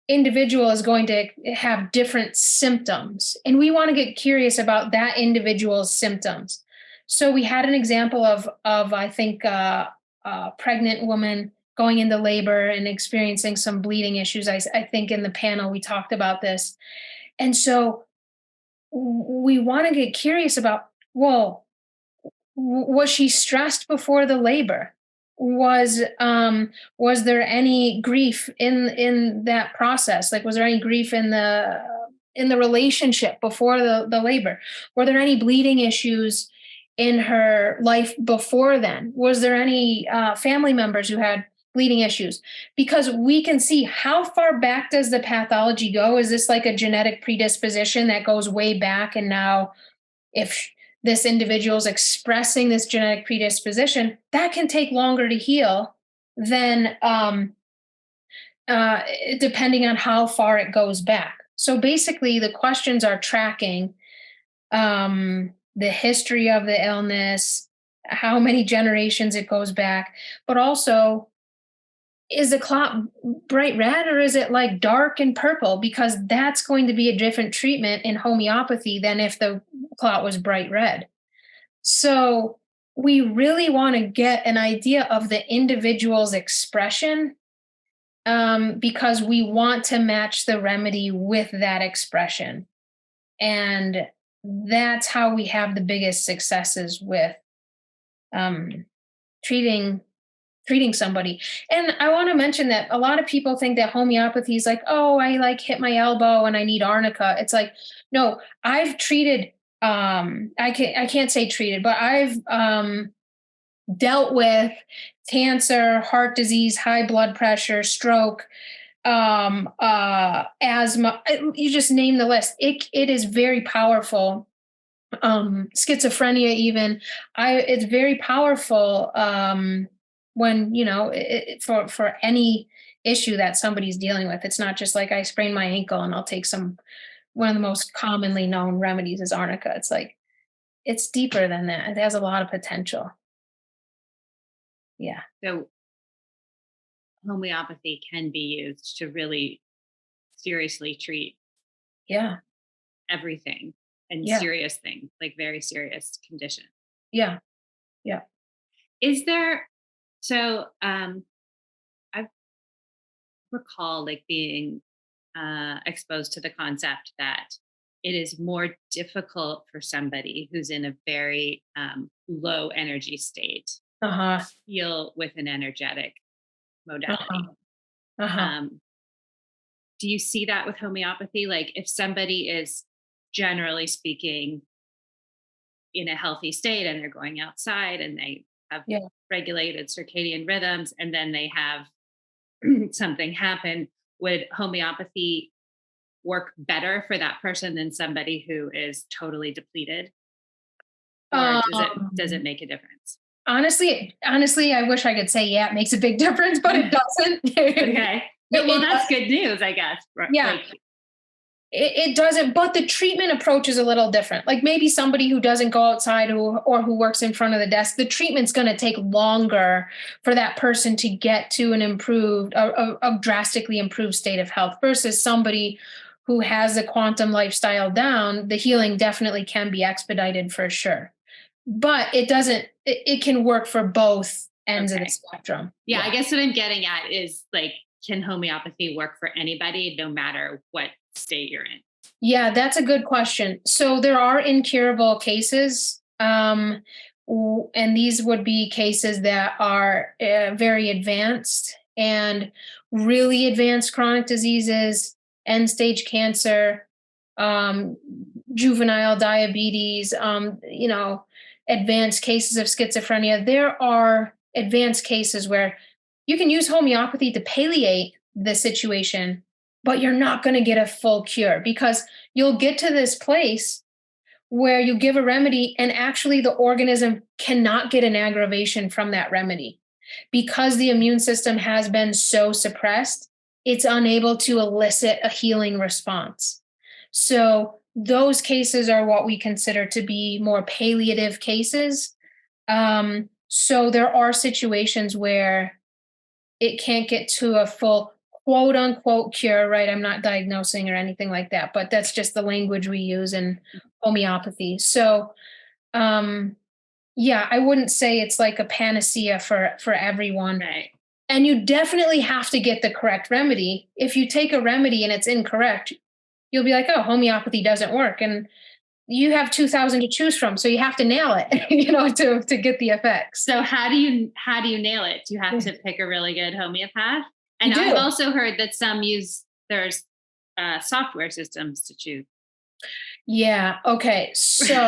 individual is going to have different symptoms, and we want to get curious about that individual's symptoms. So we had an example of I think a pregnant woman going into labor and experiencing some bleeding issues. I think in the panel we talked about this. And so we want to get curious about, well, was she stressed before the labor? Was there any grief in that process? Like, was there any grief in the relationship before the labor? Were there any bleeding issues in her life before then? Was there any family members who had bleeding issues? Because we can see, how far back does the pathology go? Is this like a genetic predisposition that goes way back, and now if this individual is expressing this genetic predisposition, that can take longer to heal than depending on how far it goes back. So basically the questions are tracking the history of the illness, how many generations it goes back, but also, is the clot bright red or is it like dark and purple? Because that's going to be a different treatment in homeopathy than if the clot was bright red. So we really want to get an idea of the individual's expression, because we want to match the remedy with that expression. And that's how we have the biggest successes with treating treating somebody. And I want to mention that a lot of people think that homeopathy is like, oh, I like hit my elbow and I need arnica. It's like, no, I've treated, I can't say treated, but I've dealt with cancer, heart disease, high blood pressure, stroke, asthma. You just name the list. It is very powerful. Schizophrenia, even. It's very powerful. When for any issue that somebody's dealing with, it's not just like I sprained my ankle and I'll take one of the most commonly known remedies is arnica. It's like it's deeper than that. It has a lot of potential. Yeah. So homeopathy can be used to really seriously treat Yeah. everything and Yeah. serious things, like very serious condition. Yeah. Yeah. Is there, so I recall like being exposed to the concept that it is more difficult for somebody who's in a very low energy state Uh-huh. to deal with an energetic modality. Uh-huh. Uh-huh. Do you see that with homeopathy? Like if somebody is generally speaking in a healthy state and they're going outside and they have Yeah. regulated circadian rhythms and then they have something happen, would homeopathy work better for that person than somebody who is totally depleted? Or does it make a difference? Honestly, I wish I could say, yeah, it makes a big difference, but it doesn't. Okay. Well, that's good news, I guess. Yeah. Like, it doesn't, but the treatment approach is a little different. Like maybe somebody who doesn't go outside or who works in front of the desk, the treatment's going to take longer for that person to get to an a drastically improved state of health versus somebody who has a quantum lifestyle down. The healing definitely can be expedited for sure, but it can work for both ends of the spectrum. Yeah, I guess what I'm getting at is like, can homeopathy work for anybody, no matter what state you're in? Yeah, that's a good question. So there are incurable cases, and these would be cases that are very advanced and really advanced chronic diseases, end stage cancer, um, juvenile diabetes, advanced cases of schizophrenia. There are advanced cases where you can use homeopathy to palliate the situation, but you're not going to get a full cure because you'll get to this place where you give a remedy and actually the organism cannot get an aggravation from that remedy because the immune system has been so suppressed, it's unable to elicit a healing response. So those cases are what we consider to be more palliative cases. So there are situations where it can't get to a full quote unquote cure, right? I'm not diagnosing or anything like that, but that's just the language we use in homeopathy. So, yeah, I wouldn't say it's like a panacea for everyone. Right. And you definitely have to get the correct remedy. If you take a remedy and it's incorrect, you'll be like, oh, homeopathy doesn't work. And you have 2,000 to choose from. So you have to nail it, to get the effects. So how do you nail it? Do you have to pick a really good homeopath? And I've also heard that there's software systems to choose. Yeah. Okay. So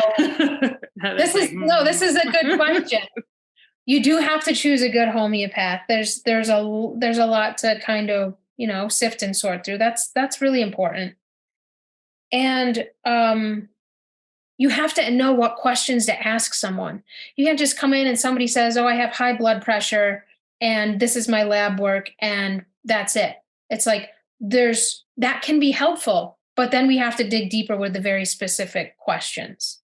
this is a good question. You do have to choose a good homeopath. There's a lot to kind of, sift and sort through. That's really important. And you have to know what questions to ask someone. You can't just come in and somebody says, oh, I have high blood pressure and this is my lab work and that's it. It's like that can be helpful, but then we have to dig deeper with the very specific questions.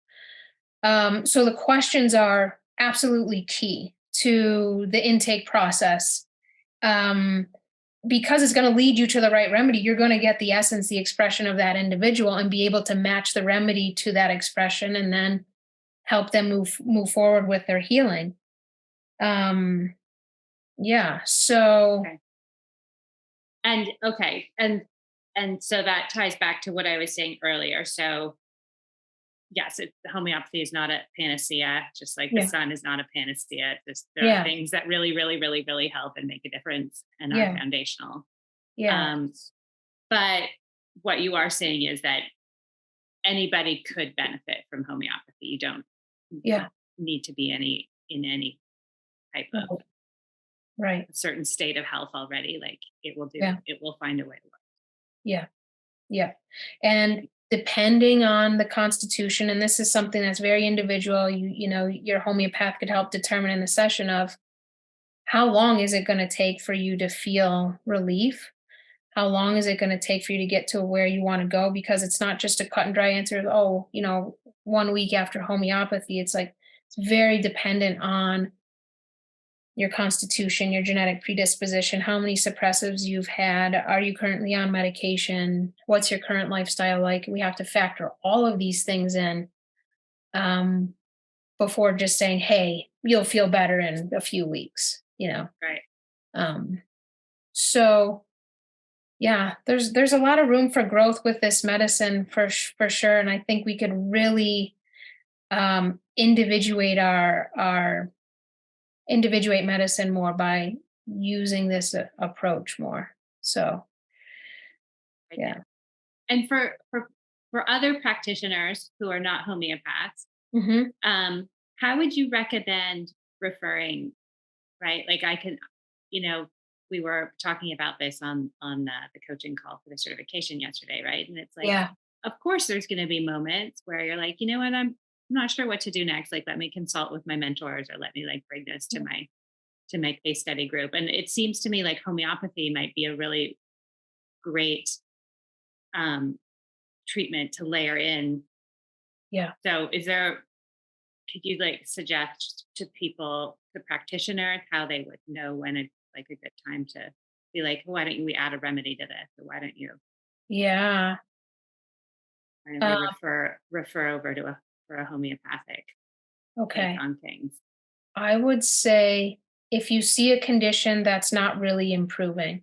So the questions are absolutely key to the intake process. Because it's going to lead you to the right remedy, you're going to get the essence, the expression of that individual and be able to match the remedy to that expression and then help them move forward with their healing. Yeah. So. Okay. And so that ties back to what I was saying earlier. So yes, homeopathy is not a panacea, just like the Yeah. sun is not a panacea. There are Yeah. things that really, really, really, really help and make a difference and are Yeah. foundational. Yeah. But what you are saying is that anybody could benefit from homeopathy. You don't Yeah. need to be in any type of Right. a certain state of health already. Like it Yeah. will find a way to work. Yeah. Yeah. And depending on the constitution, and this is something that's very individual, your homeopath could help determine in the session of how long is it going to take for you to feel relief? How long is it going to take for you to get to where you want to go? Because it's not just a cut and dry answer of, 1 week after homeopathy. It's like, it's very dependent on your constitution, your genetic predisposition, how many suppressives you've had, are you currently on medication, what's your current lifestyle like? We have to factor all of these things in um, before just saying, hey, you'll feel better in a few weeks. Right. Um, so yeah, there's a lot of room for growth with this medicine for sure, and I think we could really individuate our individuate medicine more by using this approach more. So, yeah. And for other practitioners who are not homeopaths, Hmm. how would you recommend referring? Right, like I can, we were talking about this on the coaching call for the certification yesterday, right? And it's like, Yeah. of course, there's going to be moments where you're like, you know what, I'm not sure what to do next. Like, let me consult with my mentors, or let me like bring this to my case study group. And it seems to me like homeopathy might be a really great treatment to layer in. Yeah. So could you like suggest to people, the practitioners, how they would know when it's like a good time to be like, why don't we add a remedy to this? Or why don't you Yeah. finally refer over for a homeopathic Okay. take on things? I would say if you see a condition that's not really improving,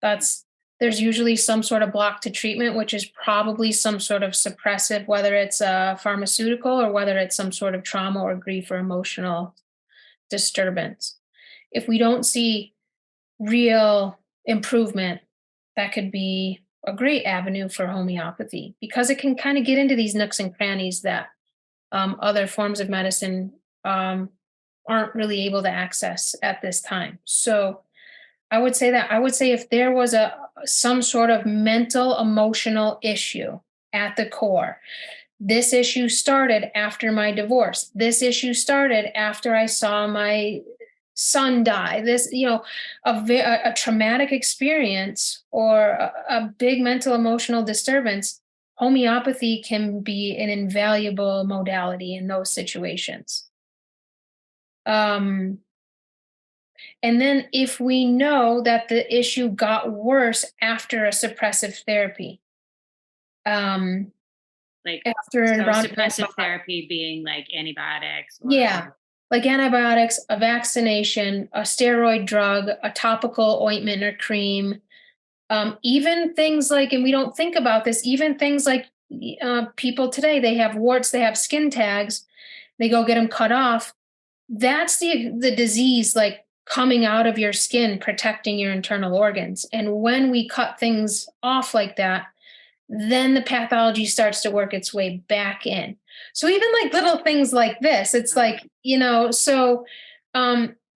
there's usually some sort of block to treatment, which is probably some sort of suppressive, whether it's a pharmaceutical or whether it's some sort of trauma or grief or emotional disturbance. If we don't see real improvement, that could be a great avenue for homeopathy because it can kind of get into these nooks and crannies that other forms of medicine aren't really able to access at this time. So I would say if there was some sort of mental emotional issue at the core, this issue started after my divorce. This issue started after I saw my son die. This, a traumatic experience or a big mental emotional disturbance. Homeopathy can be an invaluable modality in those situations. And then if we know that the issue got worse after a suppressive therapy, Like after so around suppressive therapy being like antibiotics yeah, like antibiotics, a vaccination, a steroid drug, a topical ointment or cream, even things like, and we don't think about this, even things like people today, they have warts, they have skin tags, they go get them cut off. That's the disease like coming out of your skin, protecting your internal organs. And when we cut things off like that, then the pathology starts to work its way back in. So even like little things like this, it's like, so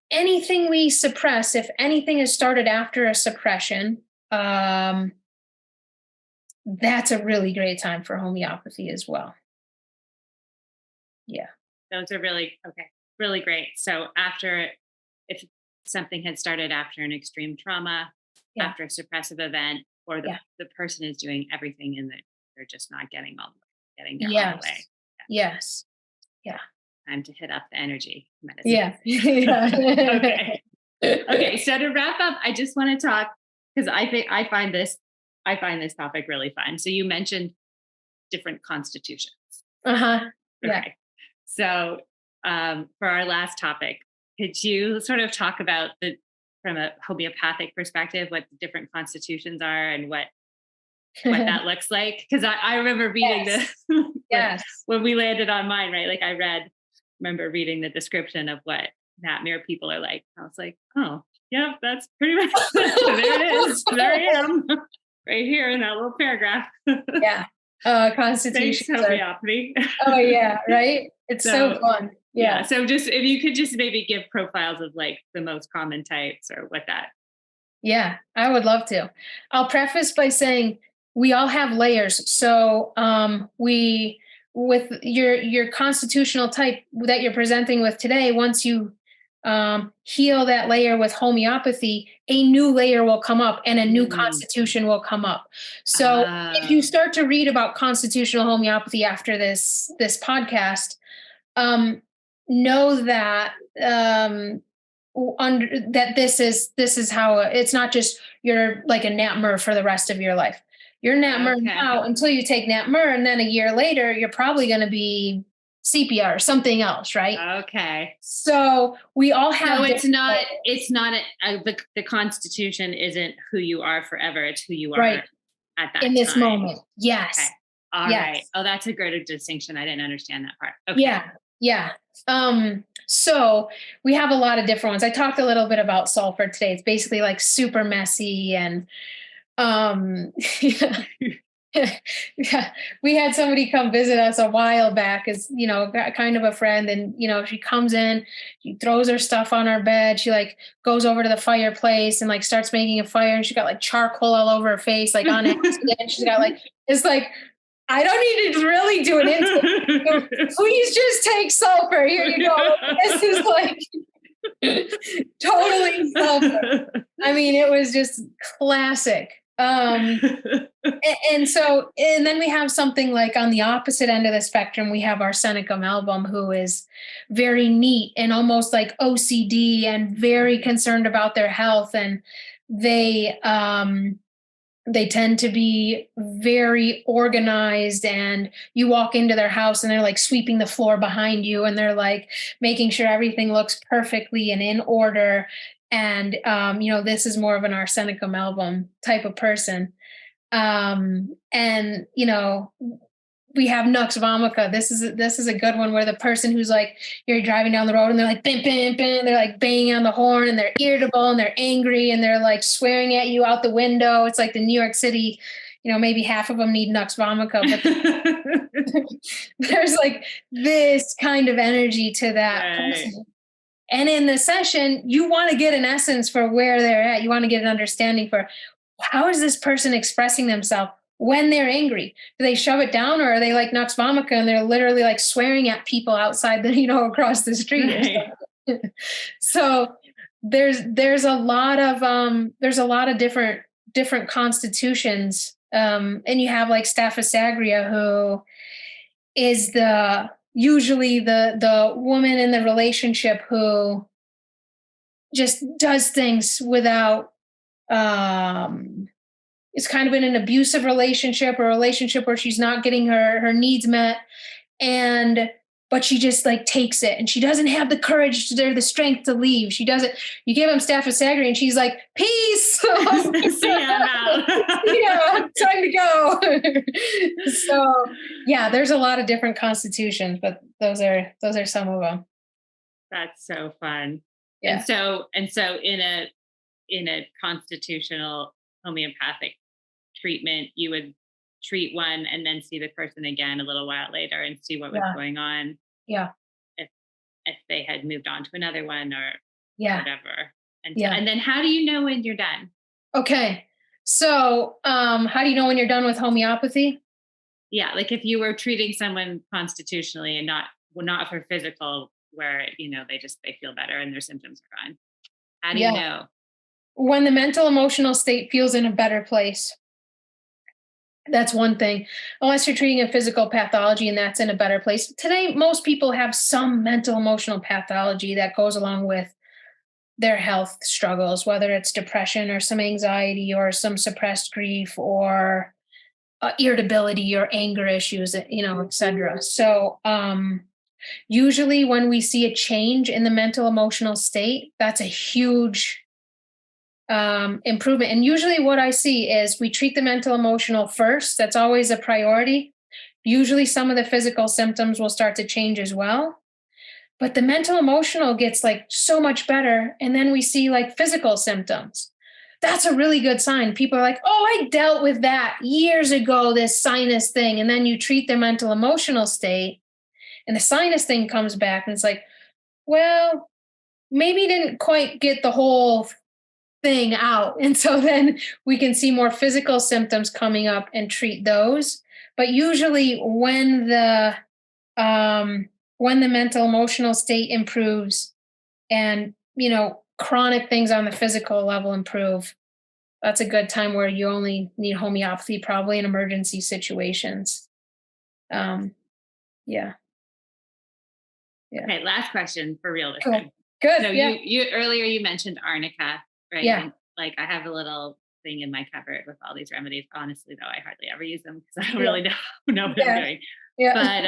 anything we suppress, if anything is started after a suppression, that's a really great time for homeopathy as well. Yeah. those are really great. So if something had started after an extreme trauma, Yeah. after a suppressive event, or Yeah. the person is doing everything and they're just not getting getting there all the way. Yes. Yes. Yeah. Time to hit up the energy medicine. Yeah. Yeah. Okay. So to wrap up, I just want to talk, because I find this topic really fun. So you mentioned different constitutions. Uh-huh. Yeah. Okay. So for our last topic, could you sort of talk about from a homeopathic perspective, what the different constitutions are and what what that looks like. Cause I remember reading Yes. this Yes. when we landed on mine, right? Like remember reading the description of what nightmare people are like. I was like, oh, yeah, that's pretty much, there it is. There I am right here in that little paragraph. Yeah. Thanks, Constitution. homeopathy. Oh yeah. Right. It's so fun. Yeah. So just, if you could just maybe give profiles of like the most common types or what that. Yeah, I would love to. I'll preface by saying we all have layers. So we with your constitutional type that you're presenting with today, once you heal that layer with homeopathy, a new layer will come up and a new constitution will come up. So if you start to read about constitutional homeopathy after this podcast, know that that this is how it's not just you're like a NAPMER for the rest of your life. You're NAPMER now until you take NAPMER, and then a year later you're probably going to be CPR or something else, right? Okay. So we all have. So it's not the Constitution isn't who you are forever. It's who you are at that in this time. moment. Yes. Okay. All right. Oh, that's a great distinction. I didn't understand that part. Okay. Yeah. Yeah. So we have a lot of different ones. I talked a little bit about sulfur today. It's basically like super messy and, yeah, we had somebody come visit us a while back as, kind of a friend. And, she comes in, she throws her stuff on our bed. She like goes over to the fireplace and like starts making a fire. And she got like charcoal all over her face, like on accident. She's got like, it's like, I don't need to really do an intake. Please just take sulfur. Here you go. This is like totally sulfur. I mean, it was just classic. And then we have something like on the opposite end of the spectrum, we have our Seneca Malbum, who is very neat and almost like OCD and very concerned about their health. And they tend to be very organized, and you walk into their house and they're like sweeping the floor behind you, and they're like making sure everything looks perfectly and in order. And, this is more of an Seneca Malbum type of person. We have Nux Vomica. This is a good one where the person who's like, you're driving down the road and they're like, bam, bam, bam, they're like banging on the horn and they're irritable and they're angry and they're like swearing at you out the window. It's like the New York City, maybe half of them need Nux Vomica, but there's like this kind of energy to that person. And in the session, you want to get an essence for where they're at. You want to get an understanding for how is this person expressing themselves when they're angry. Do they shove it down, or are they like Nux Vomica and they're literally like swearing at people outside across the street? Right. So there's a lot of different constitutions. And you have like Staphysagria, who is usually the woman in the relationship who just does things without, it's kind of in an abusive relationship or a relationship where she's not getting her needs met. But she just like takes it, and she doesn't have the courage or the strength to leave. She doesn't, you give him Staphysagria and she's like, peace. See ya now. Yeah, time to go. So yeah, there's a lot of different constitutions, but those are some of them. That's so fun. Yeah. And so in a constitutional homeopathic treatment, you would treat one and then see the person again a little while later and see what was going on. Yeah. If they had moved on to another one or whatever. And then how do you know when you're done? Okay. So how do you know when you're done with homeopathy? Yeah. Like if you were treating someone constitutionally and not for physical, where, they feel better and their symptoms are gone. How do you know? When the mental emotional state feels in a better place. That's one thing. Unless you're treating a physical pathology and that's in a better place. Today, most people have some mental emotional pathology that goes along with their health struggles, whether it's depression or some anxiety or some suppressed grief or irritability or anger issues, et cetera. So usually when we see a change in the mental emotional state, that's a huge improvement. And usually what I see is we treat the mental emotional first. That's always a priority. Usually some of the physical symptoms will start to change as well. But the mental emotional gets like so much better. And then we see like physical symptoms. That's a really good sign. People are like, oh, I dealt with that years ago, this sinus thing. And then you treat their mental emotional state and the sinus thing comes back and it's like, well, maybe didn't quite get the whole thing out. And so then we can see more physical symptoms coming up and treat those. But usually when the mental emotional state improves and, chronic things on the physical level improve, that's a good time where you only need homeopathy, probably in emergency situations. Yeah. Okay, last question for real this Cool. time. Good. So yeah. you earlier you mentioned arnica, right? Yeah. And, like I have a little thing in my cupboard with all these remedies. Honestly, though, I hardly ever use them because I don't really know what I'm doing. Yeah. But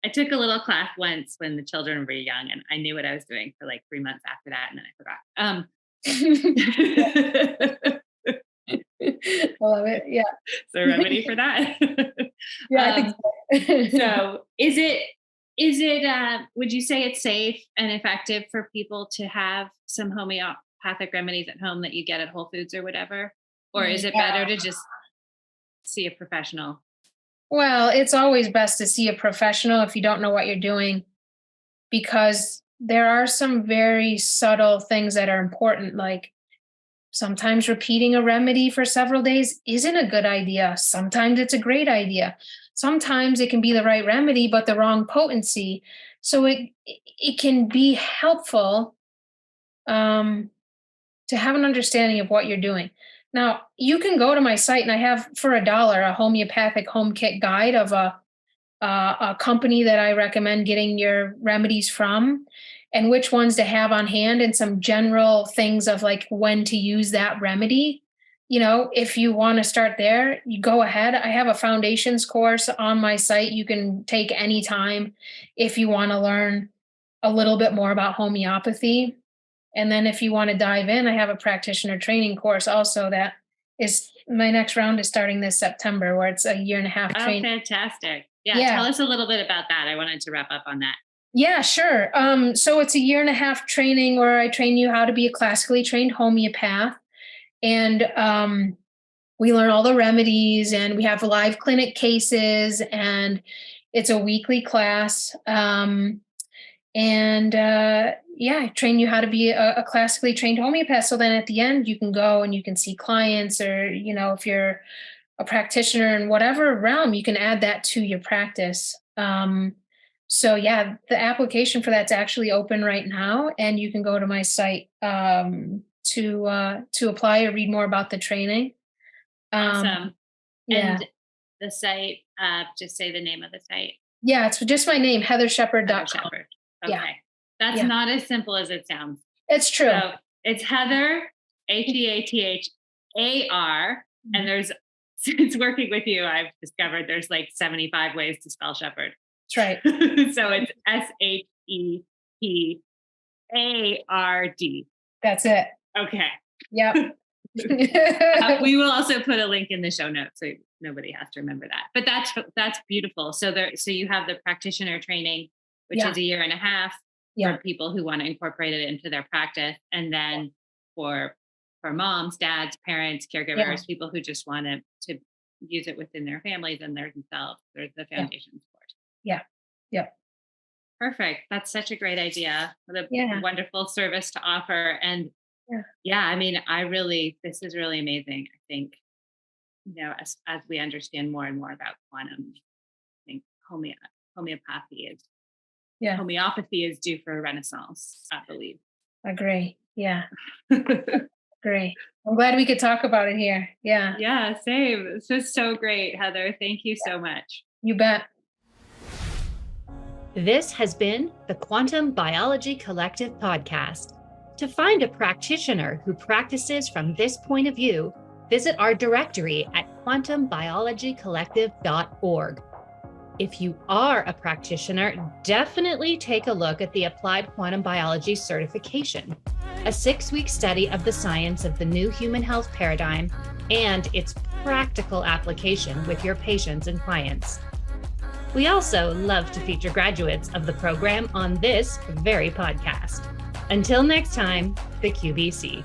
I took a little class once when the children were young, and I knew what I was doing for like 3 months after that, and then I forgot. I love it. Yeah. So remedy for that. Yeah, I think so. So is it would you say it's safe and effective for people to have some homeopathic remedies at home that you get at Whole Foods or whatever? Or is it better to just see a professional? Well, it's always best to see a professional if you don't know what you're doing, because there are some very subtle things that are important, like sometimes repeating a remedy for several days isn't a good idea. Sometimes it's a great idea. Sometimes it can be the right remedy, but the wrong potency. So it can be helpful to have an understanding of what you're doing. Now, you can go to my site and I have for $1 a homeopathic home kit guide of a company that I recommend getting your remedies from and which ones to have on hand and some general things of like when to use that remedy. If you want to start there, you go ahead. I have a foundations course on my site you can take anytime if you want to learn a little bit more about homeopathy. And then if you want to dive in, I have a practitioner training course also that is my next round is starting this September, where it's a 1.5 year training. Oh, fantastic. Yeah. Tell us a little bit about that. I wanted to wrap up on that. Yeah, sure. So it's a 1.5 year training where I train you how to be a classically trained homeopath. And we learn all the remedies and we have live clinic cases and it's a weekly class. I train you how to be a classically trained homeopath. So then at the end, you can go and you can see clients or, if you're a practitioner in whatever realm, you can add that to your practice. The application for that's actually open right now. And you can go to my site to apply or read more about the training. Awesome. Yeah. And the site, just say the name of the site. Yeah, it's just my name, heatharshepard.com. Shepard. Okay. Yeah. That's not as simple as it sounds. It's true. So it's Heather, Heathar, and since working with you, I've discovered there's like 75 ways to spell shepherd. That's right. So it's SHEPARD. That's it. Okay. Yep. We will also put a link in the show notes so nobody has to remember that. But that's beautiful. So you have the practitioner training, which is 1.5 years for people who want to incorporate it into their practice, and then for moms, dads, parents, caregivers, people who just want to use it within their families and themselves. There's the foundation support. Yeah. Yeah. Perfect. That's such a great idea. What a wonderful service to offer. And this is really amazing. I think, as we understand more and more about quantum, I think homeopathy is due for a renaissance, I believe. Agree. Yeah. Great. I'm glad we could talk about it here. Yeah. Yeah, same. This is so great, Heather. Thank you so much. You bet. This has been the Quantum Biology Collective podcast. To find a practitioner who practices from this point of view, visit our directory at quantumbiologycollective.org. If you are a practitioner, definitely take a look at the Applied Quantum Biology certification. a 6-week study of the science of the new human health paradigm and its practical application with your patients and clients. We also love to feature graduates of the program on this very podcast. Until next time, the QBC.